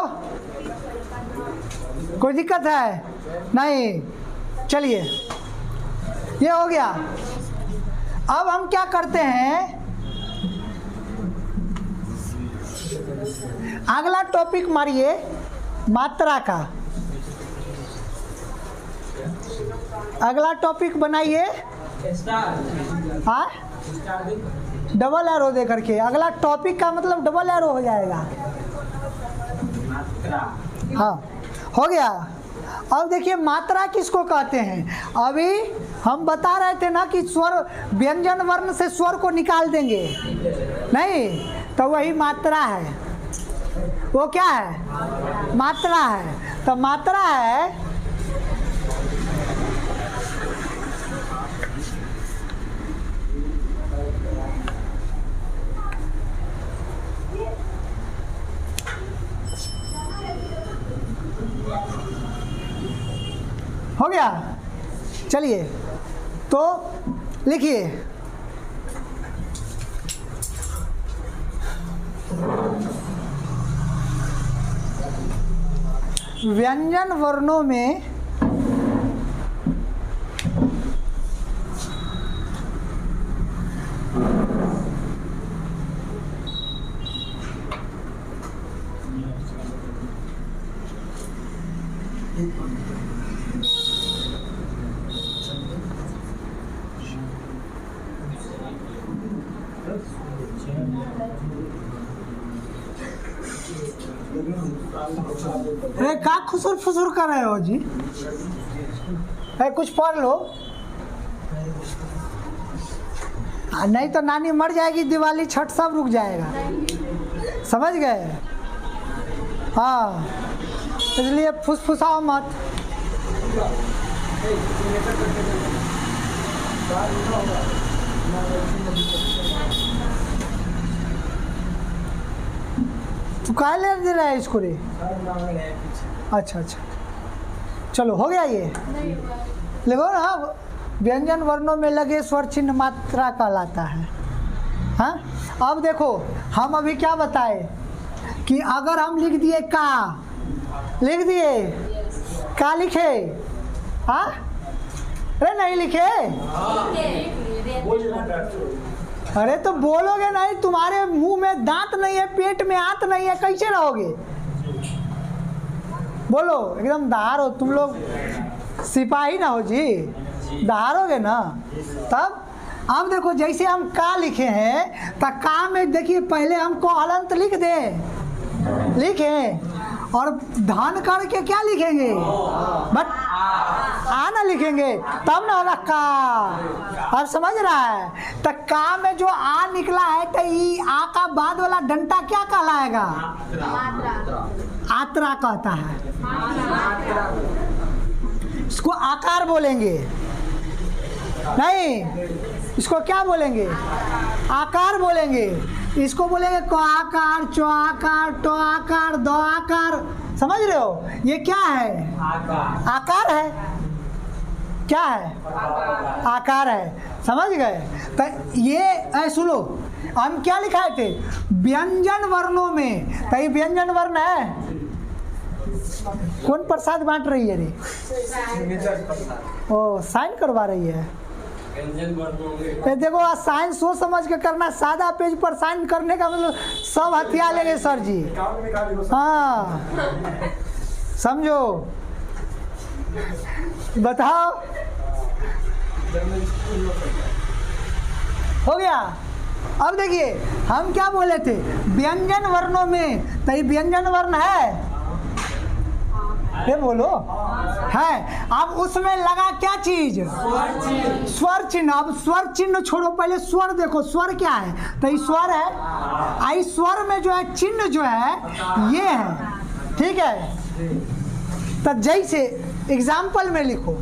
कोई दिक्कत है? नहीं, चलिए ये हो गया। अब हम क्या करते हैं, अगला टॉपिक मारिए मात्रा का। अगला टॉपिक बनाइए, हाँ डबल एरो दे करके। अगला टॉपिक का मतलब डबल एरो हो जाएगा। हाँ हो गया। अब देखिए मात्रा किसको कहते हैं। अभी हम बता रहे थे ना कि स्वर व्यंजन वर्ण से स्वर को निकाल देंगे, नहीं तो वही मात्रा है। वो क्या है? मात्रा है। तो मात्रा है हो गया। चलिए तो लिखिए, व्यंजन वर्णों में अरे का खुसुर फुसुर कर रहे हो जी? कुछ पढ़ लो। नहीं तो नानी मर जाएगी, दिवाली छठ सब रुक जाएगा। समझ गए? हाँ इसलिए फुसफुसाओ मत। तू कहा ले दे रहा है इसको रे? अच्छा अच्छा चलो हो गया ये। देखो ना व्यंजन वर्णों में लगे स्वर चिन्ह मात्रा कहलाता है। हाँ अब देखो हम अभी क्या बताए कि अगर हम लिख दिए का, लिख दिए का लिखे, हाँ अरे नहीं लिखे, अरे तो बोलोगे नहीं, तुम्हारे मुंह में दांत नहीं है, पेट में आंत नहीं है, कैसे रहोगे? बोलो एकदम दहाड़ हो तुम लोग, सिपाही ना हो जी, दहाड़ोगे ना तब। अब देखो जैसे हम का लिखे हैं तो का में देखिए पहले हमको हलंत लिख दे, लिखे और धान करके क्या लिखेंगे? बट आ ना लिखेंगे तब ना होगा का। अब समझ रहा है? तो का में जो आ निकला है तो ई आ का बाद वाला डंटा क्या कहलाएगा? आत्रा कहता है। इसको आकार बोलेंगे, नहीं इसको क्या बोलेंगे? आकार बोलेंगे। इसको बोलेंगे क आकार, च आकार, ट आकार, द आकार। समझ रहे हो? ये क्या है? आकार है। क्या है? आकार है। समझ गए? तो ये सुनो हम क्या लिखाए थे? व्यंजन वर्णों में। तो ये व्यंजन वर्ण है। कौन प्रसाद बांट रही है रे? ओ साइन करवा रही है। देखो साइन सोच समझ के करना, सादा पेज पर साइन करने का मतलब सब हथियार लेंगे सर जी। हाँ समझो, बताओ हो गया। अब देखिए हम क्या बोले थे? व्यंजन वर्णों में। तो ये व्यंजन वर्ण है, ये बोलो है। अब उसमें लगा क्या चीज? स्वर चिन्ह। अब स्वर चिन्ह छोड़ो, पहले स्वर देखो, स्वर क्या है? तो ये स्वर है। आई स्वर में जो है चिन्ह जो है ये है, ठीक है। तो जैसे एग्जाम्पल में लिखो,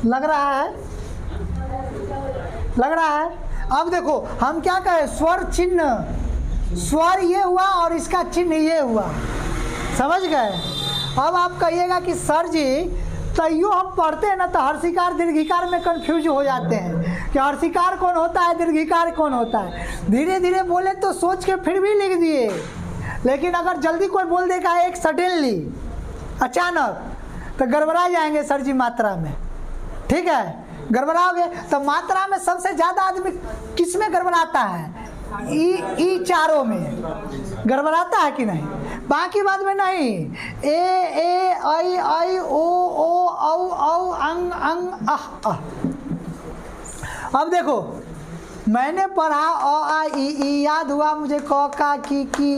लग रहा है, लग रहा है। अब देखो हम क्या कहें, स्वर चिन्ह, स्वर ये हुआ और इसका चिन्ह ये हुआ, समझ गए। अब आप कहिएगा कि सर जी तैयो हम पढ़ते हैं ना तो हर्षिकार दीर्घिकार में कंफ्यूज हो जाते हैं कि हर्षिकार कौन होता है, दीर्घिकार कौन होता है। धीरे धीरे बोले तो सोच के फिर भी लिख दिए, लेकिन अगर जल्दी कोई बोल देगा एक सडनली अचानक तो गड़बड़ा जाएंगे सर जी मात्रा में, ठीक है। गड़बड़ाओगे तो मात्रा में सबसे ज़्यादा आदमी किस में गड़बड़ाता है, ई चारों में गड़बड़ाता है कि नहीं, बाकी बात में नहीं। ए आई ओ औ अंग अह। अब देखो मैंने पढ़ा अ आ ई याद हुआ मुझे क का की।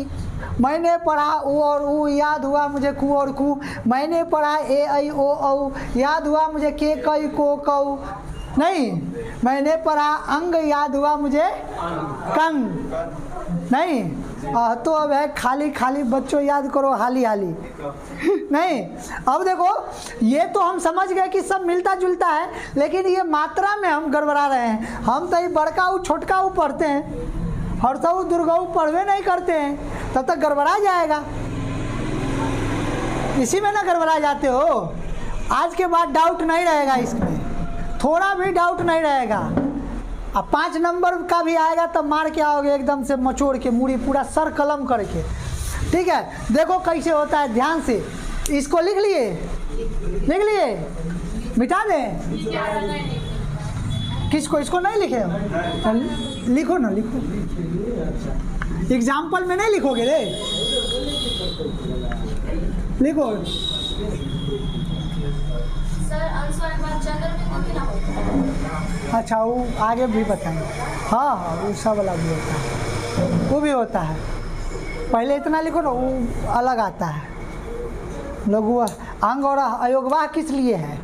मैंने पढ़ा उ और ऊ याद हुआ मुझे कु और कु। मैंने पढ़ा ए आई ओ औ याद हुआ मुझे के कई को कऊ। नहीं, मैंने पढ़ा अंग याद हुआ मुझे कंग। नहीं, तो अब है खाली खाली बच्चों याद करो हाली हाली। नहीं, अब देखो ये तो हम समझ गए कि सब मिलता जुलता है, लेकिन ये मात्रा में हम गड़बड़ा रहे हैं। हम तो ये बड़का ऊ छोटका ऊ पढ़ते हैं, हर्षऊ दुर्गऊ पढ़वे नहीं करते हैं, तब तक गड़बड़ा जाएगा। इसी में ना गड़बड़ा जाते हो। आज के बाद डाउट नहीं रहेगा, इसमें थोड़ा भी डाउट नहीं रहेगा। अब 5 नंबर का भी आएगा तब मार के आओगे एकदम से मचोड़ के मूड़ी पूरा सर कलम करके, ठीक है। देखो कैसे होता है, ध्यान से इसको लिख लिए, लिख लिए, मिटा दें किसको, इसको नहीं लिखे हो? लिखो ना, लिखो। एग्जाम्पल में नहीं लिखोगे रे, लिखो। सर अनुस्वार के बाद चंद्र बिंदु भी ना होता है। अच्छा, वो आगे भी बताएंगे। हाँ हाँ, वो सब वाला भी होता है, वो भी होता है। पहले इतना लिखो ना, वो अलग आता है। लघु अंग और अयोगवाह किस लिए है?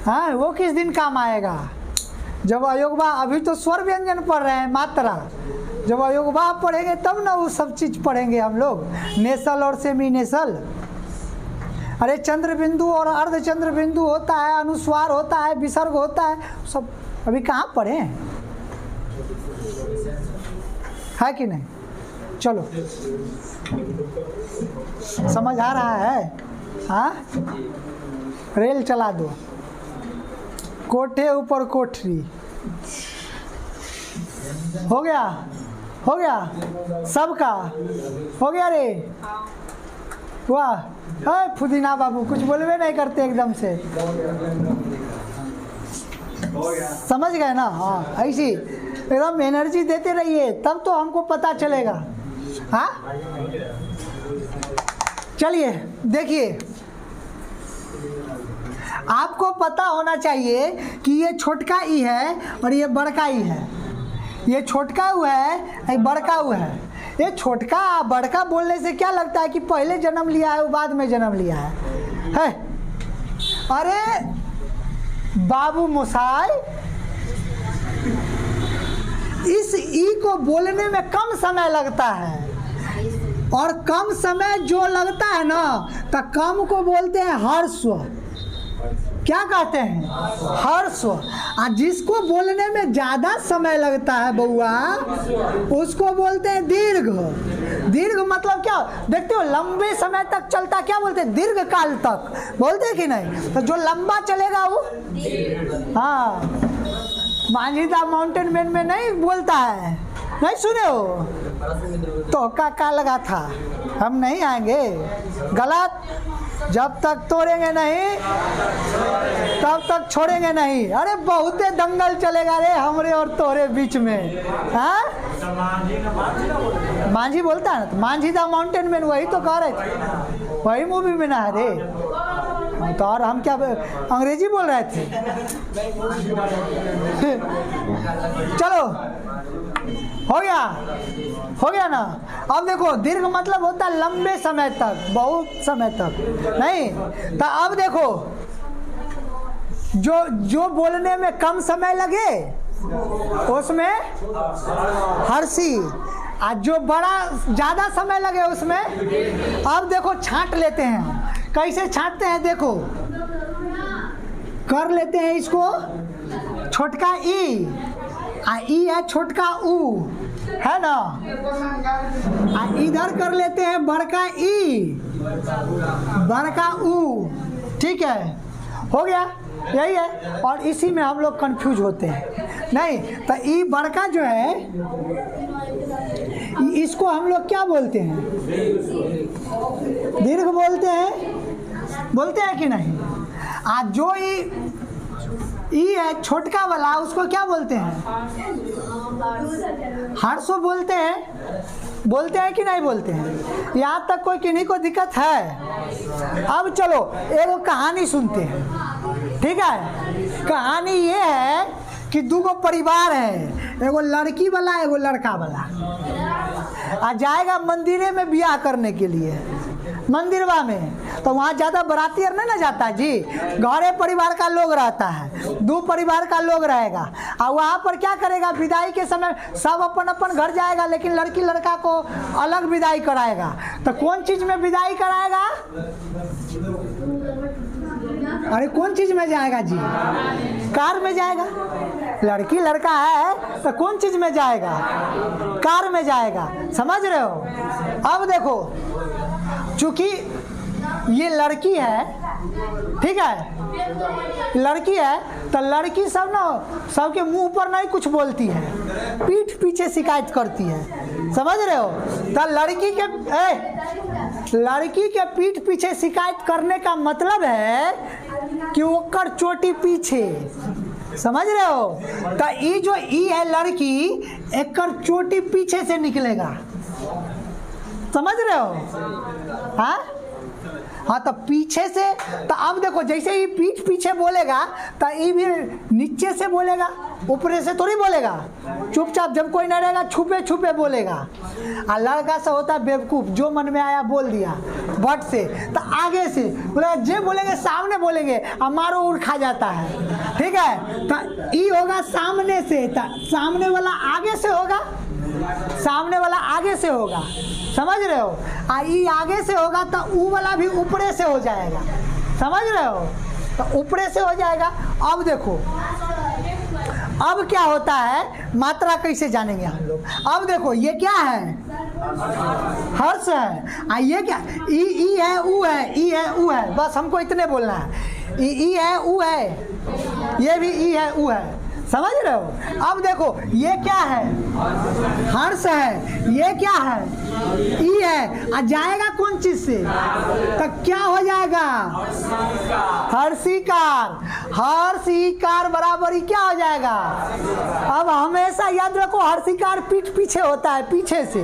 हाँ, वो किस दिन काम आएगा? जब अयोगवाह, अभी तो स्वर व्यंजन पढ़ रहे हैं मात्रा, जब अयोगवाह पढ़ेंगे तब ना वो सब चीज़ पढ़ेंगे हम लोग, नेसल और सेमी नेसल। अरे चंद्र बिंदु और अर्ध चंद्र बिंदु होता है, अनुस्वार होता है, विसर्ग होता है, सब अभी कहाँ पढ़े हैं, है कि नहीं? चलो, समझ आ रहा है? हाँ, रेल चला दो। कोठे ऊपर कोठरी, हो गया, हो गया, सबका हो गया रे। वाह, है फुदीना बाबू, कुछ बोलवे नहीं करते एकदम से, समझ गए ना? हाँ, ऐसी एकदम एनर्जी देते रहिए, तब तो हमको पता चलेगा। हाँ, चलिए देखिए, आपको पता होना चाहिए कि ये छोटका ई है और ये बड़का ई है। ये छोटका ऊ है, ये बड़का ऊ है। ये छोटका बड़का बोलने से क्या लगता है कि पहले जन्म लिया है वो बाद में जन्म लिया है? अरे बाबू मोसाई, इस ई को बोलने में कम समय लगता है, और कम समय जो लगता है ना, तो कम को बोलते हैं हर्स्व। क्या कहते हैं? हर्स्व। और जिसको बोलने में ज्यादा समय लगता है बउआ, उसको बोलते हैं दीर्घ। दीर्घ मतलब क्या? देखते हो, लंबे समय तक चलता, क्या बोलते हैं? दीर्घ काल तक बोलते हैं कि नहीं? तो जो लंबा चलेगा वो, हाँ, मांझीदा माउंटेन मैन में नहीं बोलता है, नहीं सुने हो? तो का लगा था, हम नहीं आएंगे, गलत। जब तक तोड़ेंगे नहीं तब तक छोड़ेंगे नहीं। अरे बहुते दंगल चलेगा रे हमरे और तोरे बीच में। हाँ, मांझी बोलता है ना, तो मांझी दा माउंटेन मैन, वही तो कह रहे थे, वही मूवी में ना है रे। तो और हम क्या अंग्रेजी बोल रहे थे? चलो, हो गया, हो गया ना? अब देखो, दीर्घ मतलब होता है लंबे समय तक, बहुत समय तक नहीं। तो अब देखो, जो बोलने में कम समय लगे उसमें हर्षी, और जो बड़ा ज्यादा समय लगे उसमें, अब देखो छांट लेते हैं। कैसे छांटते हैं देखो, कर लेते हैं इसको छोटका ई, आ ई है छोटका ऊ, है ना। आ इधर कर लेते हैं बड़का ई, बड़का ऊ, ठीक है, हो गया, यही है। और इसी में हम लोग कंफ्यूज होते हैं, नहीं तो ई बड़का जो है इसको हम लोग क्या बोलते हैं, दीर्घ बोलते हैं कि नहीं। आज जो ई है छोटका वाला उसको क्या बोलते हैं, हर्षो बोलते हैं कि नहीं बोलते हैं। यहाँ तक कोई किन्हीं को दिक्कत है। अब चलो एगो कहानी सुनते हैं, ठीक है। कहानी ये है कि दूगो परिवार है, एगो लड़की वाला एगो लड़का वाला, आ जाएगा मंदिरे में ब्याह करने के लिए, मंदिरवा में। तो वहाँ ज़्यादा बराती नहीं ना जाता जी, घरे परिवार का लोग रहता है, दो परिवार का लोग रहेगा। और वहाँ पर क्या करेगा, विदाई के समय सब अपन अपन घर जाएगा, लेकिन लड़की लड़का को अलग विदाई कराएगा। तो कौन चीज़ में विदाई कराएगा, अरे कौन चीज़ में जाएगा जी, कार में जाएगा। लड़की लड़का है तो कौन चीज़ में जाएगा, कार में जाएगा, समझ रहे हो। अब देखो चूंकि ये लड़की है, ठीक है, लड़की है तो लड़की सब ना सबके मुंह पर नहीं कुछ बोलती है, पीठ पीछे शिकायत करती है, समझ रहे हो। तो लड़की के पीठ पीछे शिकायत करने का मतलब है कि वो कर चोटी पीछे, समझ रहे हो। तो ये जो ई है लड़की, एक कर चोटी पीछे से निकलेगा, समझ रहे हो। हाँ तो पीछे से, तो अब देखो जैसे ही पीठ पीछे बोलेगा तो ये भी नीचे से बोलेगा, ऊपरे से थोड़ी बोलेगा। चुपचाप जब कोई नहीं रहेगा छुपे छुपे बोलेगा। और लड़का से होता है बेवकूफ़, जो मन में आया बोल दिया बट से। तो आगे से बोलेगा, जो बोलेंगे सामने बोलेंगे, और मारो उड़ खा जाता है, ठीक है। तो ई होगा सामने से, तो सामने वाला आगे से होगा, सामने वाला आगे से होगा, समझ रहे हो। ई आगे से होगा तो ऊ वाला भी ऊपरे से हो जाएगा, समझ रहे हो। तो ऊपरे से हो जाएगा। अब देखो अब क्या होता है, मात्रा कैसे जानेंगे हम लोग। अब देखो ये क्या है, हर्ष है। ये क्या, ई है ऊ है, ई है ऊ है, बस हमको इतने बोलना है। ई है ऊ है, ये भी ई है ऊ है, समझ रहे हो। अब देखो ये क्या है, हर्ष है, ये क्या है, ई है। आ जाएगा कौन चीज से, तो क्या हो जाएगा, हर्षिकार। हर्षिकार बराबर ही क्या हो जाएगा। अब हमेशा याद रखो हर्षिकार पीठ पीछे होता है, पीछे से,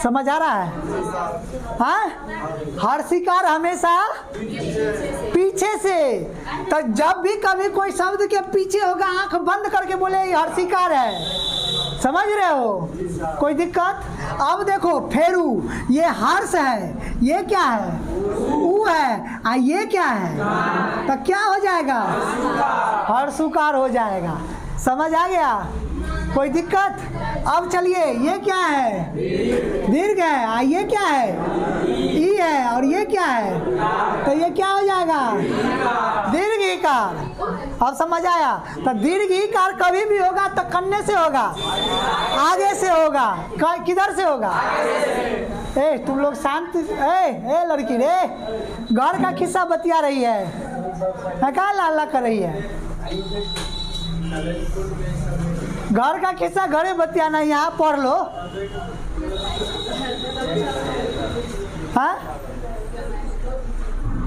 समझ आ रहा है। हाँ, हर्षिकार हमेशा पीछे से। तो जब भी कभी कोई शब्द के पीछे होगा, आंख बंद करके बोले ये हर्षिकार है, समझ रहे हो, कोई दिक्कत। अब देखो फेरू, ये हर्ष है, ये क्या है, ऊ है, आ ये क्या है, तो क्या हो जाएगा, हर्षुकार हो जाएगा, समझ आ गया, कोई दिक्कत। अब चलिए ये क्या है, दीर्घ है, आ ये क्या है, ई है, और ये क्या है, तो ये क्या हो जाएगा, दीर्घिकार। अब समझ आया। तो दीर्घिकार कभी भी होगा तो कन्ने से होगा, आगे से होगा, किधर से होगा। ए तुम लोग शांति, ए लड़की रे, घर का किस्सा बतिया रही है, क्या लाला कर रही है, घर का किस्सा घरे बतियाना, यहाँ पढ़ लो। हाँ,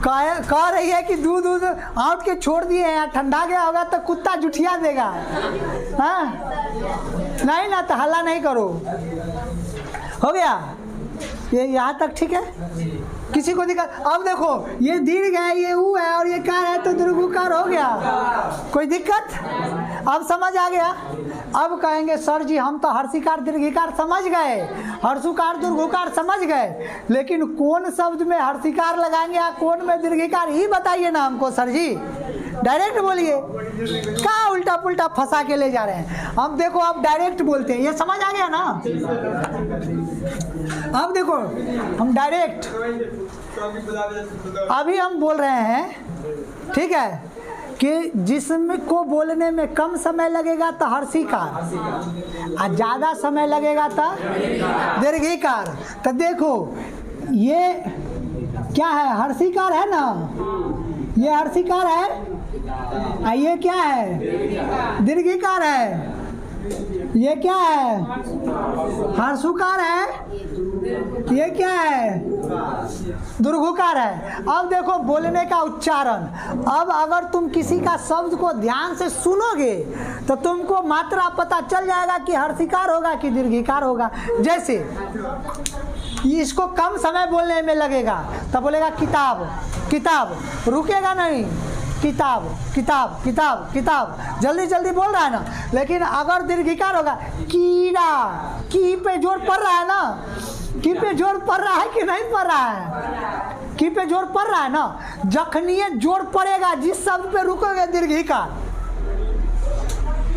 कह रही है कि दूध आउट के छोड़ दिए हैं, ठंडा गया होगा तो कुत्ता जुठिया देगा। हाँ नहीं ना, तो हल्ला नहीं करो, हो गया ये यहाँ तक, ठीक है, किसी को दिक्कत। अब देखो ये दीर्घ है, ये ऊ है, और ये कार है, तो दीर्घकार हो गया, कोई दिक्कत। अब समझ आ गया। अब कहेंगे सर जी हम तो हर्षिकार दीर्घिकार समझ गए, हर्षुकार दीर्घकार समझ गए, लेकिन कौन शब्द में हर्षिकार लगाएंगे या कौन में दीर्घिकार, ही बताइए ना हमको सर जी, डायरेक्ट बोलिए। क्या उल्टा पुल्टा फंसा के ले जा रहे हैं हम। देखो अब डायरेक्ट बोलते हैं, ये समझ आ गया ना। अब देखो हम डायरेक्ट, अभी हम बोल रहे हैं ठीक है, कि जिसमें को बोलने में कम समय लगेगा तो हर्षिकार, और ज़्यादा समय लगेगा तो दीर्घिकार। तो देखो ये क्या है, हर्षिकार है ना, ये हर्षिकार है, और ये क्या है, दीर्घिकार है। ये क्या है, हर्षुकार है, ये क्या है, दीर्घुकार है। अब देखो बोलने का उच्चारण। अब अगर तुम किसी का शब्द को ध्यान से सुनोगे तो तुमको मात्रा पता चल जाएगा कि हर्षिकार होगा कि दीर्घिकार होगा। जैसे इसको कम समय बोलने में लगेगा तो बोलेगा किताब, किताब, रुकेगा नहीं, किताब, किताब, किताब, किताब, जल्दी जल्दी बोल रहा है ना। लेकिन अगर दीर्घिकार होगा, कीड़ा, की पे जोर पड़ रहा है ना, की पे जोर पड़ रहा है कि नहीं पड़ रहा है, की पे जोर पड़ रहा है ना। जखनी जोर पड़ेगा जिस शब्द पे रुकोगे दीर्घिकार।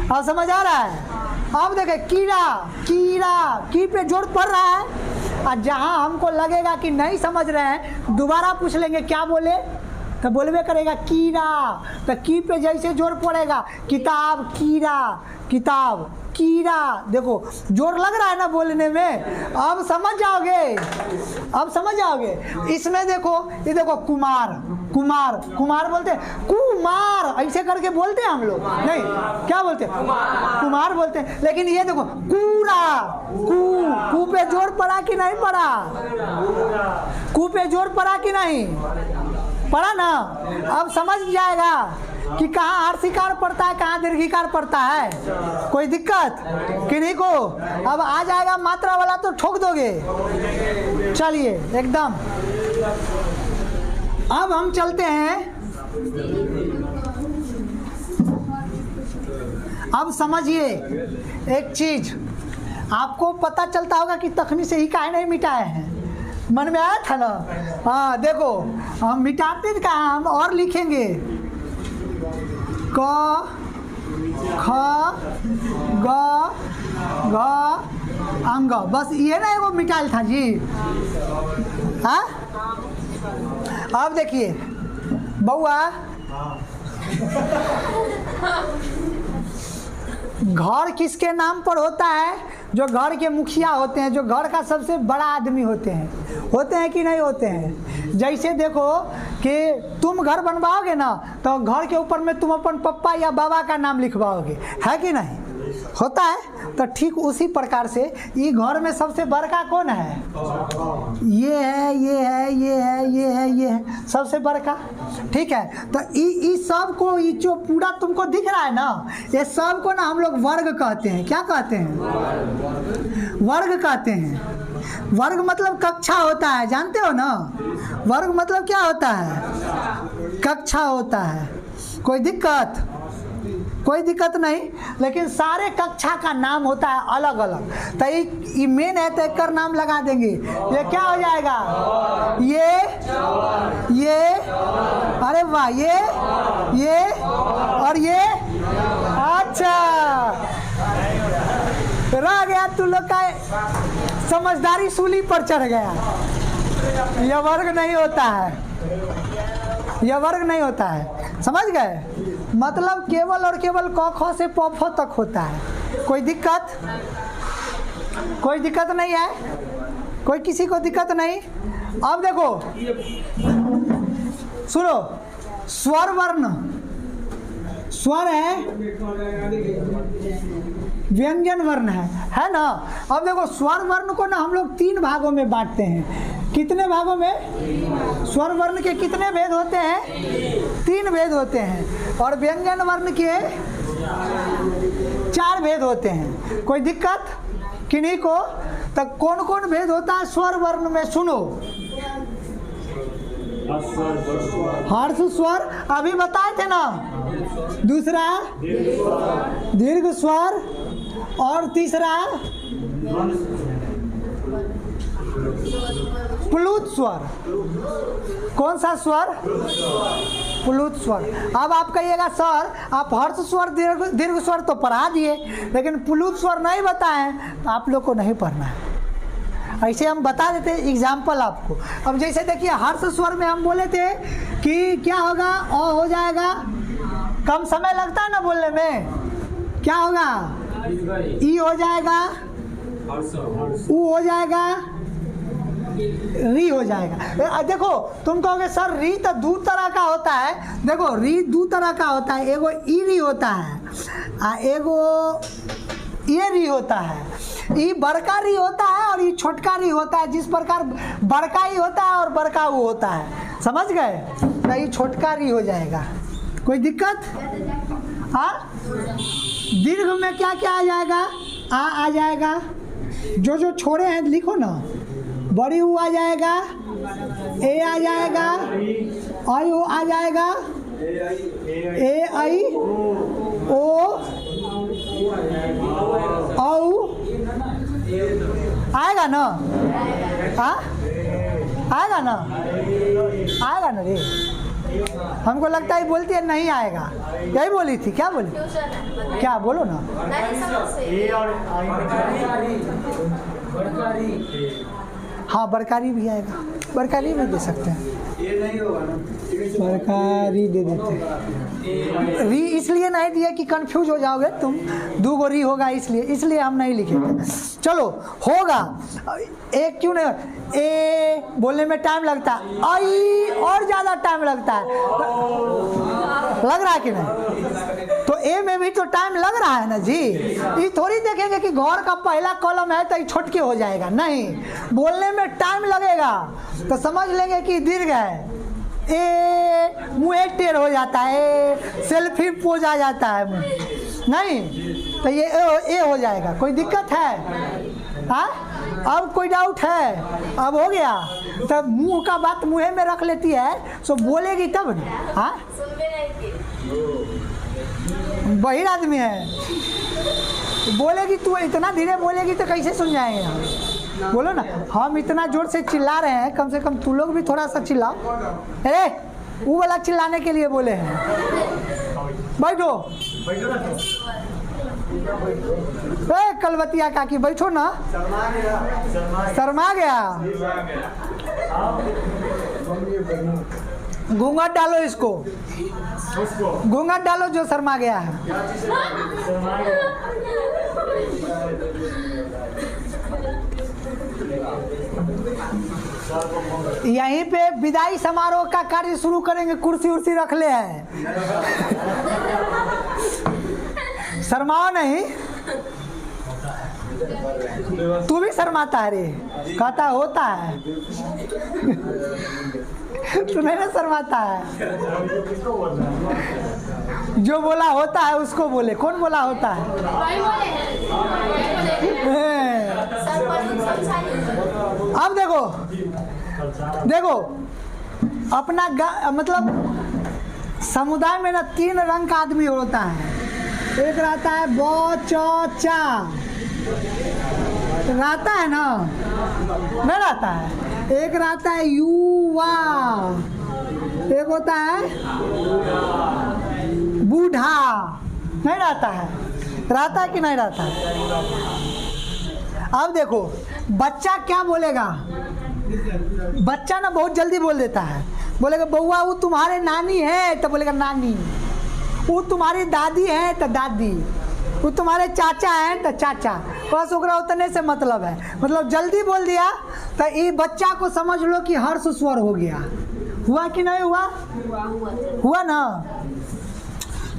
अब समझ आ रहा है। अब देखे कीड़ा, कीड़ा, की पे जोर पड़ रहा है, और जहाँ हमको लगेगा कि नहीं समझ रहे हैं दोबारा पूछ लेंगे क्या बोले, तो बोलबे करेगा कीड़ा। तो की पे जैसे जोर पड़ेगा, किताब, कीड़ा, किताब, कीड़ा, देखो जोर लग रहा है ना बोलने में। अब समझ जाओगे, अब समझ जाओगे। इसमें देखो, ये देखो कुमार, कुमार, कुमार बोलते हैं, कुमार ऐसे करके बोलते हैं हम लोग, नहीं क्या बोलते हैं, कुमार बोलते हैं। लेकिन ये देखो कूड़ा, कू पे जोर पड़ा कि नहीं पड़ा, कू पे जोर पड़ा कि नहीं पड़ा ना। अब समझ जाएगा कि कहाँ हर्षिकार पड़ता है, कहाँ दीर्घिकार पड़ता है। कोई दिक्कत किन्हीं को। अब आ जाएगा मात्रा वाला तो ठोक दोगे। चलिए एकदम। अब हम चलते हैं, अब समझिए एक चीज, आपको पता चलता होगा कि तखनी से ही काहे नहीं मिटाए हैं, मन में आया था ना। हाँ देखो हम मिटाते का हम और लिखेंगे, क, ख, ग, घ, अंग, बस ये ना एगो मिटाल था जी। हाँ अब देखिए बउआ, घर किसके नाम पर होता है, जो घर के मुखिया होते हैं, जो घर का सबसे बड़ा आदमी होते हैं कि नहीं होते हैं। जैसे देखो कि तुम घर बनवाओगे ना तो घर के ऊपर में तुम अपन पप्पा या बाबा का नाम लिखवाओगे, है कि नहीं, होता है। तो ठीक उसी प्रकार से ये घर में सबसे बड़का कौन है, ये है, ये है, ये है, ये है, ये है, सबसे बड़का। ठीक है, तो ये सब को, ये जो पूरा तुमको दिख रहा है ना, ये सब को ना हम लोग वर्ग कहते हैं। क्या कहते हैं, वर्ग कहते हैं। वर्ग मतलब कक्षा होता है, जानते हो ना। वर्ग मतलब क्या होता है, कक्षा होता है। कोई दिक्कत, कोई दिक्कत नहीं। लेकिन सारे कक्षा का नाम होता है अलग अलग। तो ये मेन है तो एक नाम लगा देंगे। ये क्या हो जाएगा, ये, अरे वाह, ये और ये। अच्छा रह गया, तू लोग का समझदारी सूली पर चढ़ गया। यह वर्ग नहीं होता है, यह वर्ग नहीं होता है, समझ गए। मतलब केवल और केवल क ख से प फ तक होता है। कोई दिक्कत, कोई दिक्कत नहीं है, कोई किसी को दिक्कत नहीं। अब देखो सुनो, स्वर वर्ण, स्वर है, व्यंजन वर्ण है ना। अब देखो स्वर वर्ण को ना हम लोग 3 भागों में बांटते हैं। कितने भागों में, स्वर वर्ण के कितने भेद होते हैं, 3 भेद होते हैं। और व्यंजन वर्ण के 4 भेद होते हैं। कोई दिक्कत किन्हीं को। तो कौन कौन भेद होता है स्वर वर्ण में, सुनो। हर्ष स्वर अभी बताए थे ना, दूसरा दीर्घ स्वर, और तीसरा प्लुत स्वर। कौन सा स्वर, प्लुत स्वर। अब आप कहिएगा सर आप हर्ष स्वर दीर्घ स्वर तो पढ़ा दिए, लेकिन प्लुत स्वर नहीं बताएं, तो आप लोग को नहीं पढ़ना है। ऐसे हम बता देते एग्जाम्पल आपको। अब जैसे देखिए हर्ष स्वर में हम बोले थे कि क्या होगा, ओ हो जाएगा, कम समय लगता है ना बोलने में, क्या होगा, ई हो जाएगा, ऊ हो जाएगा, री हो जाएगा। देखो तुम कहोगे सर री तो दो तरह का होता है, देखो री दो तरह का होता है, एगो ई री होता है, एगो ये री होता है। ये बड़का री होता है और ये छोटका री होता है। जिस प्रकार बड़का ही होता है और बड़का वो होता है, समझ गए, तो ये छोटका री हो जाएगा। कोई दिक्कत? हाँ, दीर्घ में क्या क्या आ जाएगा, आ जाएगा, जो छोड़े हैं लिखो ना, बड़ी ऊ आ जाएगा, ए आ जाएगा, आई ओ आ जाएगा, ए आई ओ औ आएगा ना, हाँ आएगा ना, आएगा ना रे, हमको लगता है बोलती है नहीं आएगा, यही बोली थी, क्या बोली, क्या बोलो ना, हाँ बरकारी भी आएगा, बरकारी भी दे सकते हैं, ये नहीं होगा ना, बरकारी दे देते हैं। री इसलिए नहीं दिया कि कंफ्यूज हो जाओगे तुम, दो गो री होगा इसलिए हम नहीं लिखेंगे। चलो होगा, एक क्यों नहीं, ए बोलने में टाइम लगता है, आई और ज़्यादा टाइम लगता है, लग रहा है कि नहीं, तो ए में भी तो टाइम लग रहा है ना जी। ये थोड़ी देखेंगे कि घर का पहला कॉलम है तो ये छोटके हो जाएगा, नहीं, बोलने में टाइम लगेगा तो समझ लेंगे कि दीर्घ है। ए मुँह टेढ़ हो जाता है, सेल्फी पोज आ जाता है, नहीं तो ये ए हो जाएगा। कोई दिक्कत है? हाँ, अब कोई डाउट है? अब हो गया, तब मुंह का बात मुँह में रख लेती है, सो बोलेगी तब ना। हाँ, बहिर आदमी है, बोलेगी, तू इतना धीरे बोलेगी तो कैसे सुन जाएंगे हम? बोलो ना, हम इतना जोर से चिल्ला रहे हैं, कम से कम तू लोग भी थोड़ा सा चिल्लाओ। अरे वो वाला चिल्लाने के लिए बोले हैं, बैठो, ए कलवतिया काकी बैठो ना, शर्मा गया, घूंघट डालो, इसको घूंघट डालो जो शर्मा गया है। यहीं पे विदाई समारोह का कार्य शुरू करेंगे, कुर्सी उर्सी रख ले है, शर्माओ नहीं, तू भी शर्माता है रे, कहता होता है, तू नहीं ना शर्माता है, जो बोला होता है उसको बोले, कौन बोला होता है? अब देखो अपना मतलब समुदाय में ना 3 रंग का आदमी होता है। एक रहता है बौचा, रहता है ना, नहीं रहता है। एक रहता है युवा, एक होता है बूढ़ा, नहीं रहता है कि नहीं रहता है? अब देखो बच्चा क्या बोलेगा, बच्चा ना बहुत जल्दी बोल देता है, बोलेगा बउआ वो तुम्हारे नानी है तो बोलेगा नानी, वो तुम्हारी दादी है तो दादी, वो तुम्हारे चाचा हैं तो चाचा, बस ओकरा उतने से मतलब है, मतलब जल्दी बोल दिया तो ये बच्चा को समझ लो कि हर्ष स्वर हो गया। हुआ कि नहीं हुआ? हुआ ना।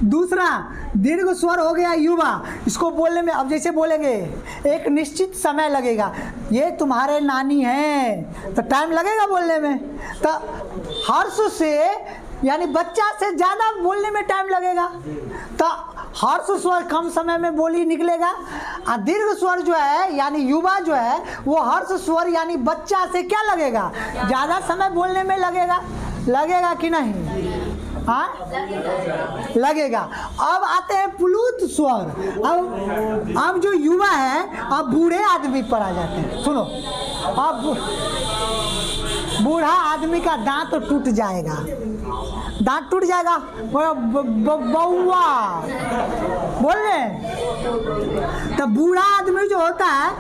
दूसरा दीर्घ स्वर हो गया युवा, इसको बोलने में अब जैसे बोलेंगे एक निश्चित समय लगेगा, ये तुम्हारे नानी हैं तो टाइम लगेगा बोलने में, तो हर्ष से यानी बच्चा से ज़्यादा बोलने में टाइम लगेगा, तो हर्ष स्वर कम समय में बोली निकलेगा। और दीर्घ स्वर जो है यानी युवा जो है वो हर्ष स्वर यानी बच्चा से क्या लगेगा, ज़्यादा समय बोलने में लगेगा कि नहीं? हाँ लगेगा। अब आते हैं प्लुत स्वर। अब जो युवा है अब बूढ़े आदमी पर आ जाते हैं। सुनो, अब बूढ़ा आदमी का दांत तो टूट जाएगा, दांत टूट जाएगा, बउआ बोल रहे। तब बूढ़ा आदमी जो होता है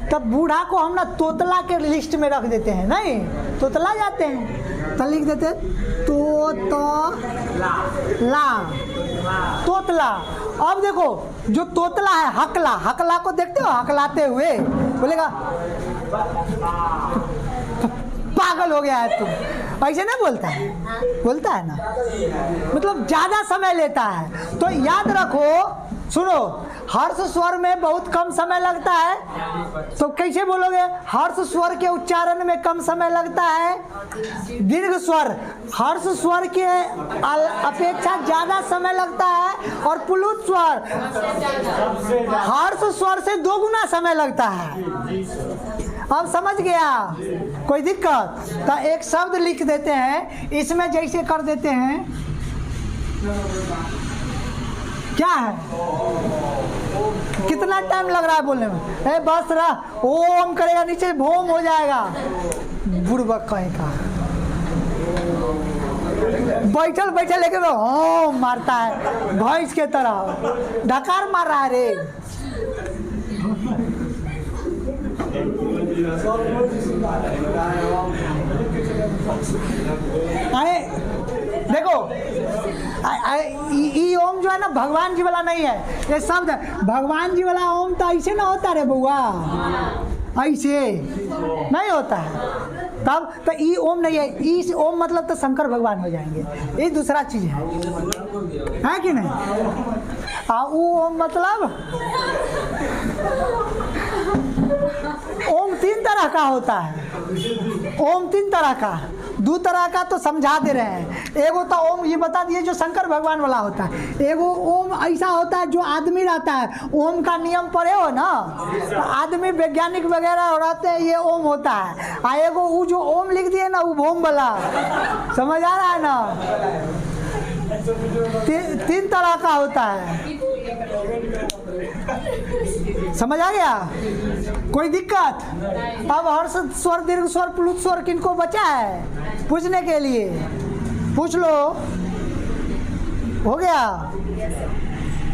तब बूढ़ा को हम ना तोतला के लिस्ट में रख देते हैं, नहीं तोतला जाते हैं तो लिख देते तोतला। अब देखो जो तोतला है हकला, हकला को देखते हो हकलाते हुए, बोलेगा पागल हो गया है तुम, ऐसे नहीं बोलता है, बोलता है ना, मतलब ज्यादा समय लेता है। तो याद रखो, सुनो, हर्ष स्वर में बहुत कम समय लगता है, तो कैसे बोलोगे? हर्ष स्वर के उच्चारण में कम समय लगता है। दीर्घ स्वर हर्ष स्वर के अपेक्षा ज्यादा समय लगता है, और प्लुत स्वर हर्ष स्वर से 2 गुना समय लगता है। अब समझ गया? कोई दिक्कत? तो एक शब्द लिख देते हैं, इसमें जैसे कर देते हैं, क्या है, कितना टाइम लग रहा है बोलने में? बस रहा, ओम करेगा नीचे भोम हो जाएगा, बुड़बक कहीं का बैठल बैठल लेके तो ओम मारता है भैंस के तरह, ढकार मार रहा है रे। अरे देखो, ई ओम जो है ना भगवान जी वाला नहीं है, ये शब्द भगवान जी वाला ओम तो ऐसे ना होता रे बउआ, ऐसे नहीं होता है। तब तो ई ओम नहीं है, ई ओम मतलब तो शंकर भगवान हो जाएंगे, ये दूसरा चीज है कि नहीं? ऊ ओम मतलब ओम 3 तरह का होता है, ओम 3 तरह का, 2 तरह का तो समझा दे रहे हैं। एगो तो ओम ये बता दिए जो शंकर भगवान वाला होता है, एगो ओम ऐसा होता है जो आदमी रहता है, ओम का नियम पढ़े हो ना, तो आदमी वैज्ञानिक वगैरह रहते हैं, ये ओम होता है। आ एगो वो जो ओम लिख दिए ना, वो भोम वाला, समझ आ रहा है ना? 3 तरह का होता है, समझ आ गया? कोई दिक्कत? अब हर्ष स्वर, दीर्घ स्वर, प्लुत स्वर किनको बचा है पूछने के लिए? पूछ लो। हो गया?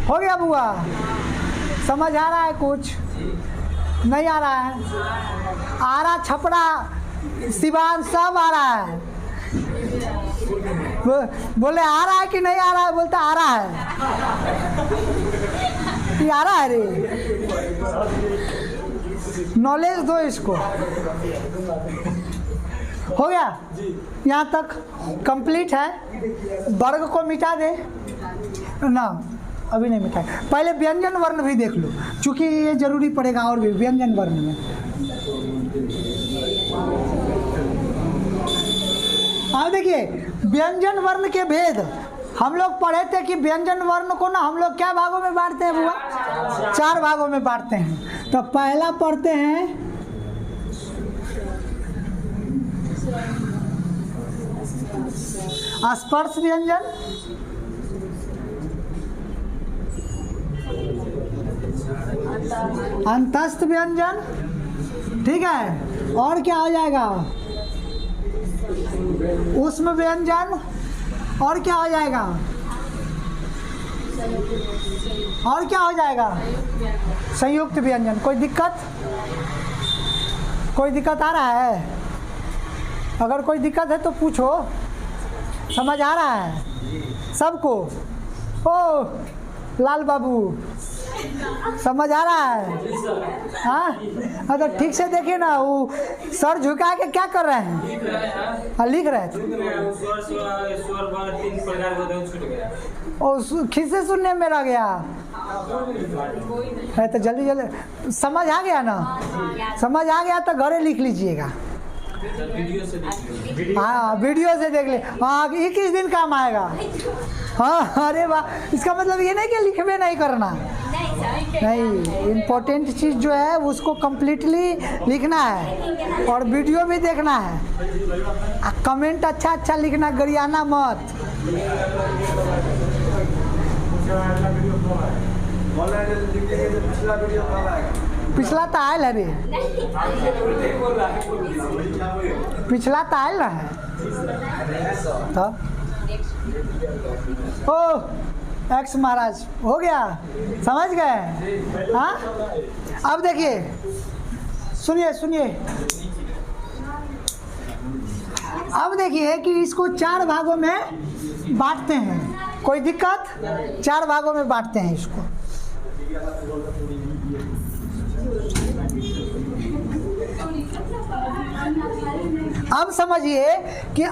हो गया बुआ? समझ आ रहा है? कुछ नहीं आ रहा है? आरा छपड़ा सिवान सब आ रहा है। बोले आ रहा है कि नहीं आ रहा है? बोलता आ रहा है, ये आ रहा है रे, नॉलेज दो इसको। हो गया? यहाँ तक कंप्लीट है। वर्ग को मिटा दे ना, अभी नहीं मिटा, पहले व्यंजन वर्ण भी देख लो, क्योंकि ये जरूरी पड़ेगा। और भी व्यंजन वर्ण में अब देखिए, व्यंजन वर्ण के भेद हम लोग पढ़े थे कि व्यंजन वर्ण को ना हम लोग क्या भागों में बांटते हैं बुआ? 4 भागों में बांटते हैं। तो पहला पढ़ते हैं स्पर्श व्यंजन, अंतस्थ व्यंजन, ठीक है, और क्या हो जाएगा? ऊष्म व्यंजन, और क्या हो जाएगा? और क्या हो जाएगा? संयुक्त व्यंजन। कोई दिक्कत? कोई दिक्कत आ रहा है? अगर कोई दिक्कत है तो पूछो, समझ आ रहा है सबको? ओ लाल बाबू, समझ आ रहा है? हाँ, अगर ठीक से देखिए ना, वो सर झुका के क्या कर रहे हैं? हाँ, लिख रहे थे। और खिस्से सुनने में रह गया है, तो जल्दी जल्दी समझ आ गया ना? समझ आ गया तो घरे लिख लीजिएगा। हाँ, वीडियो से देख ले। हाँ, 21 दिन काम आएगा। हाँ, अरे वाह, इसका मतलब ये नहीं कि लिखवे नहीं करना, नहीं, इम्पोर्टेंट चीज़ जो है उसको कम्प्लीटली लिखना है, और वीडियो भी देखना है। कमेंट अच्छा अच्छा लिखना, गरियाना मत। पिछला तो आयल है रे, पिछला तो आयल है तो ओ एक्स महाराज हो गया, समझ गए? हाँ, अब देखिए, सुनिए सुनिए, अब देखिए कि इसको 4 भागों में बांटते हैं, कोई दिक्कत? 4 भागों में बांटते हैं इसको। अब समझिए कि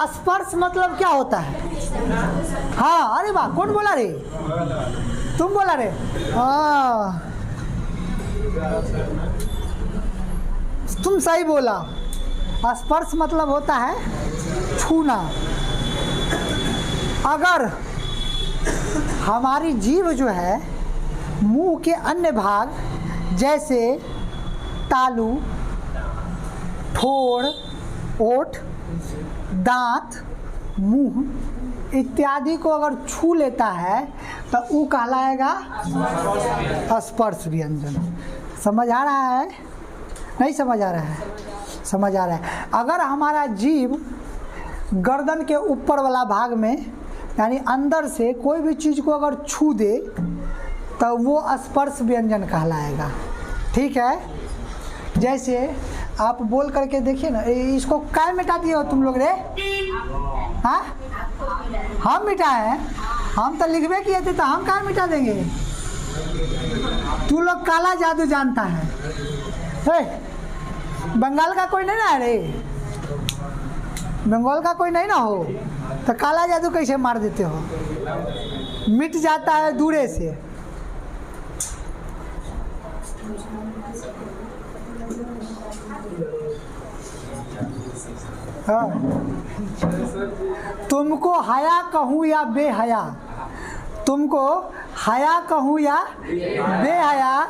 स्पर्श मतलब क्या होता है? हाँ, अरे वाह, कौन बोला रे? तुम बोला रे? हाँ, तुम सही बोला। स्पर्श मतलब होता है छूना। अगर हमारी जीभ जो है मुंह के अन्य भाग जैसे तालू, ठोड़, ओठ, दांत, मुंह इत्यादि को अगर छू लेता है तो वो कहलाएगा स्पर्श व्यंजन। समझ आ रहा है? नहीं समझ आ रहा है? समझ आ रहा है। अगर हमारा जीभ गर्दन के ऊपर वाला भाग में यानी अंदर से कोई भी चीज़ को अगर छू दे तो वो स्पर्श व्यंजन कहलाएगा। ठीक है? जैसे आप बोल करके देखिए ना, इसको काय मिटा दिए हो तुम लोग रे? हाँ, हम मिटाए हैं। हम तो लिखबे किए थे तो हम काय मिटा देंगे? तू लोग काला जादू जानता है। बंगाल का कोई नहीं ना रे? बंगाल का कोई नहीं ना हो तो काला जादू कैसे मार देते हो? मिट जाता है दूरे से। हाँ, तुमको हया कहूँ या बेहया, तुमको हया कहूँ या बेहया,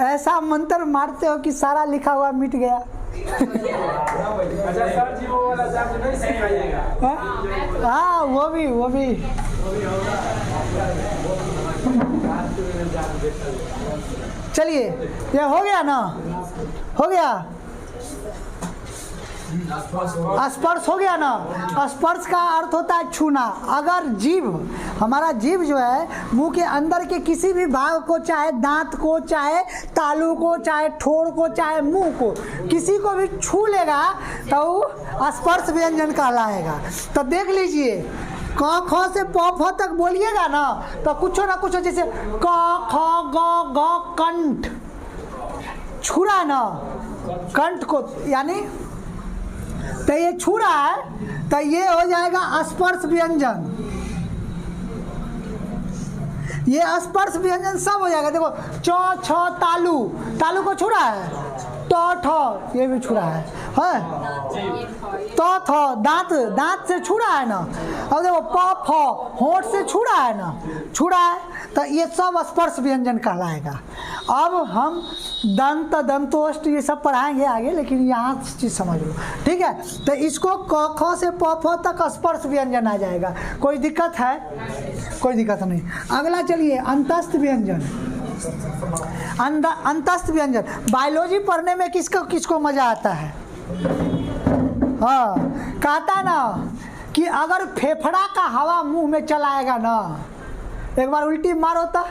ऐसा मंत्र मारते हो कि सारा लिखा हुआ मिट गया। अच्छा सर जी, वो वाला जादू नहीं सिखाइएगा? हाँ, वो भी। चलिए, ये हो गया ना? हो गया? स्पर्श हो गया ना? स्पर्श का अर्थ होता है छूना। अगर जीभ, हमारा जीभ जो है मुंह के अंदर के किसी भी भाग को, चाहे दांत को, चाहे तालू को, चाहे ठोड़ को, चाहे मुंह को, किसी को भी छू लेगा तो वो स्पर्श व्यंजन कहलाएगा। तो देख लीजिए, क ख से प फ तक बोलिएगा ना तो कुछ ना कुछ, जैसे क ख ग घ कंठ छू रहा है ना, कंठ को, यानी तो ये छू रहा है तो ये हो जाएगा स्पर्श व्यंजन। ये स्पर्श व्यंजन सब हो जाएगा। देखो, च छ तालू, तालू को छू रहा है, ट ठ ये भी छू रहा है, तो थ दांत, दांत से छू रहा है ना। अब देखो प फ होंठ से छू रहा है ना, छू रहा है तो ये सब स्पर्श व्यंजन कहलाएगा। अब हम दंत, दंतोष्ट ये सब पढ़ाएंगे आगे, लेकिन यहाँ चीज़ समझ लो। ठीक है? तो इसको क ख से प फ तक स्पर्श व्यंजन आ जाएगा। कोई दिक्कत है? कोई दिक्कत नहीं। अगला चलिए, अंतस्थ व्यंजन। अंतस्थ व्यंजन बायोलॉजी पढ़ने में किसको मजा आता है? हाँ, कहता ना कि अगर फेफड़ा का हवा मुंह में चलाएगा ना, एक बार उल्टी मारो तो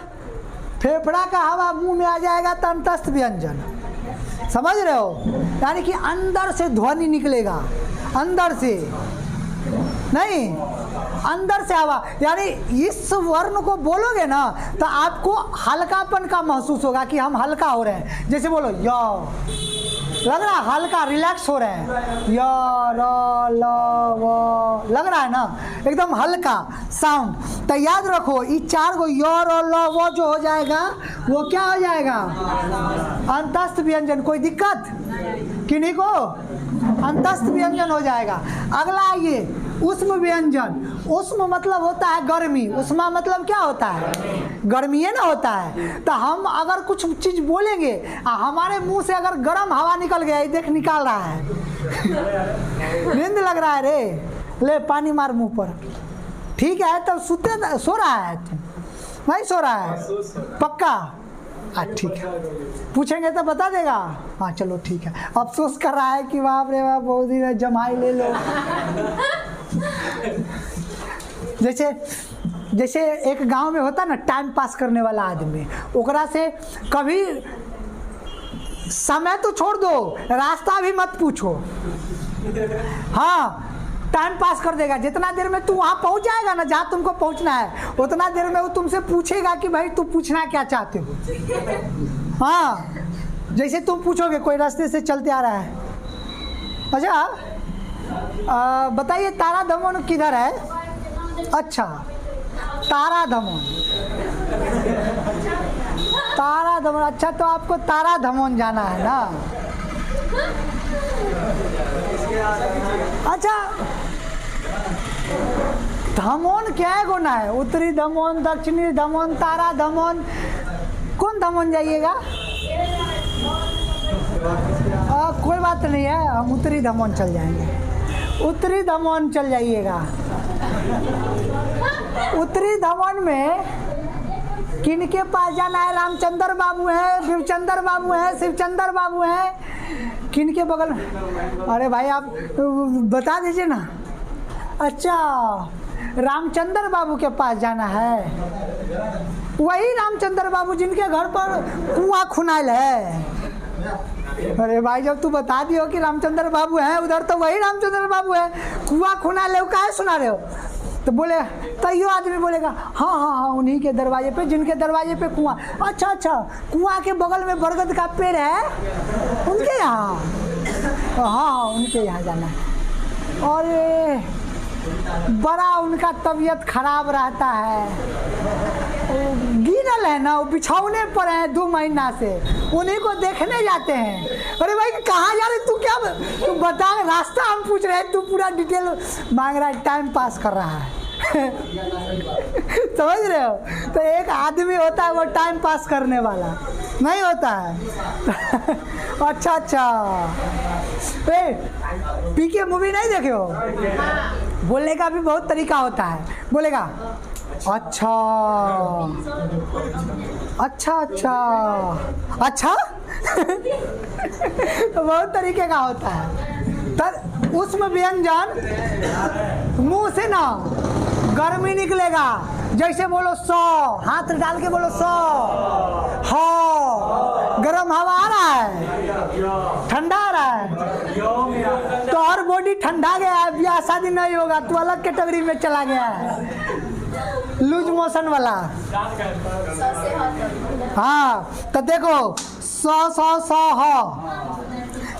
फेफड़ा का हवा मुंह में आ जाएगा तो अंतस्थ व्यंजन। समझ रहे हो? यानी कि अंदर से ध्वनि निकलेगा, अंदर से नहीं, अंदर से हवा। यानी इस वर्ण को बोलोगे ना तो आपको हल्कापन का महसूस होगा कि हम हल्का हो रहे हैं। जैसे बोलो य, लग रहा है हल्का, रिलैक्स हो रहे हैं। य र ल व, लग रहा है ना एकदम हल्का साउंड। तो याद रखो, ये 4 गो य र ल व जो हो जाएगा वो क्या हो जाएगा? अंतस्थ व्यंजन। कोई दिक्कत किन्हीं को? अंतस्थ व्यंजन हो जाएगा। अगला आइए, उष्म व्यंजन। उष्म मतलब होता है गर्मी, उष्मा मतलब क्या होता है? गर्मी है ना होता है। तो हम अगर कुछ चीज बोलेंगे हमारे मुंह से अगर गर्म हवा निकल गया, ये देख निकाल रहा है नींद लग रहा है रे, ले पानी मार मुंह पर। ठीक है, तब सो रहा है? नहीं सो रहा है? पक्का? ठीक है, पूछेंगे तो बता देगा। हाँ चलो ठीक है। अफसोस कर रहा है कि बाप रे बाप, बहुत ही जमाई ले लो। जैसे एक गांव में होता ना टाइम पास करने वाला आदमी, ओकरा से कभी समय तो छोड़ दो, रास्ता भी मत पूछो। हाँ, टाइम पास कर देगा। जितना देर में तू वहाँ पहुँच जाएगा ना जहाँ तुमको पहुँचना है, उतना देर में वो तुमसे पूछेगा कि भाई तू पूछना क्या चाहते हो। हाँ, जैसे तुम पूछोगे कोई रास्ते से चलते आ रहा है, अच्छा बताइए तारा दमन किधर है? अच्छा, तारा दमन, तारा दमन, अच्छा तो आपको तारा दमन जाना है ना। अच्छा, दमन क्या गुना है? उत्तरी दमन, दक्षिणी दमन, तारा दमन, कौन दमन जाइएगा? कोई बात नहीं है, हम उत्तरी दमन चल जाएंगे। उत्तरी दमन चल जाइएगा। उत्तरी दमन में किनके पास जाना है? रामचंद्र बाबू हैं, शिवचंद्र बाबू हैं, शिवचंद्र बाबू हैं, किनके बगल में? अरे भाई आप बता दीजिए ना। अच्छा, रामचंद्र बाबू के पास जाना है। वही रामचंद्र बाबू जिनके घर पर कुआं खुनाइल है। अरे भाई जब तू बता दियो कि रामचंद्र बाबू हैं उधर, तो वही रामचंद्र बाबू है। कुआं खुनाइल है, काहे सुना रहे हो? तो बोले तैयो आदमी बोलेगा हाँ हाँ हाँ, उन्हीं के दरवाजे पे, जिनके दरवाजे पे कुआं। अच्छा अच्छा, कुआं के बगल में बरगद का पेड़ है, उनके यहाँ? हाँ हाँ, उनके यहाँ जाना है। और बड़ा उनका तबीयत खराब रहता है, गिरल है ना, वो बिछौने पर है 2 महीना से, उन्हीं को देखने जाते हैं। अरे भाई कहाँ जा रहे तू? क्या तू बता, रास्ता हम पूछ रहे हैं, तू पूरा डिटेल मांग रहा है, टाइम पास कर रहा है। समझ रहे हो? तो एक आदमी होता है वो टाइम पास करने वाला नहीं होता है। अच्छा अच्छा, पीके मूवी नहीं देखे हो? बोलने का भी बहुत तरीका होता है। बोलेगा अच्छा अच्छा अच्छा अच्छा। तो बहुत तरीके का होता है। तर उसमें व्यंजन मुंह से ना गर्मी निकलेगा। जैसे बोलो 100, हाथ डाल के बोलो 100। हाँ, गर्म हवा आ रहा है, ठंडा आ रहा है, तो और बॉडी ठंडा गया है, ब्याह शादी नहीं होगा, तू अलग कैटेगरी में चला गया है, लूज मोशन वाला। हाँ, तो देखो 100 100 100 हो,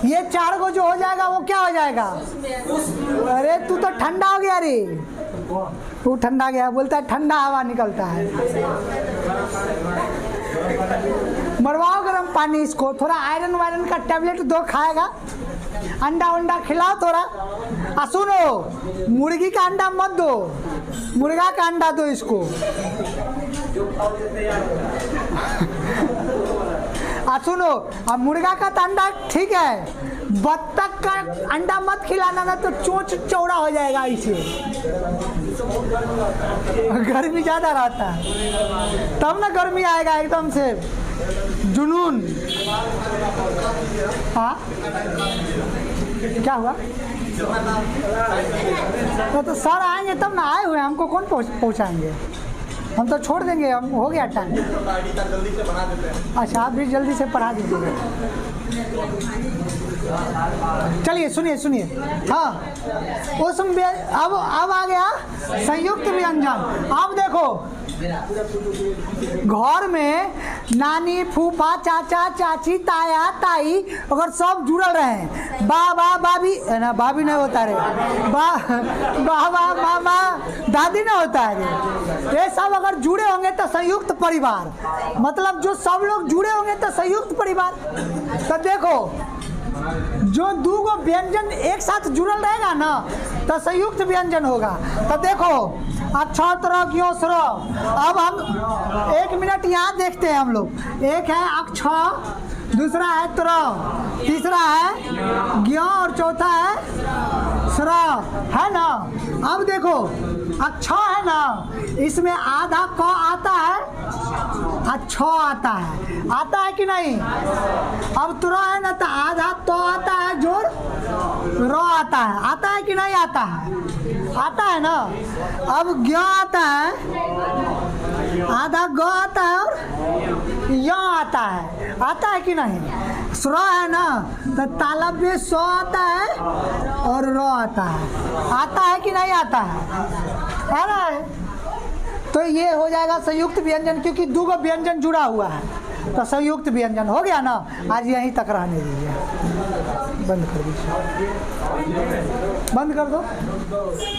ये 4 को जो हो जाएगा वो क्या हो जाएगा? अरे तू तो ठंडा हो गया रे, तू ठंडा गया, बोलता है ठंडा हवा निकलता है। मरवाओ गर्म पानी इसको, थोड़ा आयरन वायरन का टैबलेट दो खाएगा, अंडा वंडा खिलाओ थोड़ा। सुनो, मुर्गी का अंडा मत दो, मुर्गा का अंडा दो इसको। सुनो, अब मुर्गा का तो अंडा ठीक है, बत्तख का अंडा मत खिलाना, ना तो चोंच चौड़ा हो जाएगा इसे, गर्मी ज़्यादा रहता है, तब ना गर्मी आएगा एकदम से जुनून। हाँ, क्या हुआ? तो सर आएंगे तब ना, आए हुए हमको कौन पहुँचाएंगे? हम तो छोड़ देंगे, हम हो गया टाइम। अच्छा, आप भी जल्दी से पढ़ा दीजिएगा। चलिए सुनिए सुनिए। हाँ, उसमें अब आ गया संयुक्त व्यंजन। अब देखो, घर में नानी, फूफा, चाचा, चाची, ताया, ताई अगर सब जुड़ल रहे, बाबा, बाबी ना, बाबी नहीं होता रे, बाबा, मामा, दादी नहीं होता है रे, ये सब अगर जुड़े होंगे तो संयुक्त परिवार, मतलब जो सब लोग जुड़े होंगे तो संयुक्त परिवार। तो देखो, जो 2 गो व्यंजन एक साथ जुड़ल रहेगा ना तो संयुक्त व्यंजन होगा। तो देखो, अच्छा तरह क्यों सर। अब हम 1 मिनट यहाँ देखते हैं हम लोग। एक है अक्ष, दूसरा है तरह, तीसरा है ज्ञ और चौथा है स्र, है ना। अब देखो, अक्ष है ना, इसमें आधा क आता है, अच्छा आता है कि नहीं? अब तुरा है ना, तो आधा तो आता है, जोड़ रो आता है कि नहीं आता है? आता है ना। अब ज्ञ आता है, आधा ग आता है और य आता है कि नहीं? स्र है ना, तो तालब में सौ आता है और रो आता है कि नहीं आता है? आ रहा है। तो ये हो जाएगा संयुक्त व्यंजन, क्योंकि दो व्यंजन जुड़ा हुआ है, तो संयुक्त व्यंजन हो गया ना। आज यहीं तक रहने दीजिए, बंद कर दीजिए, बंद कर दो।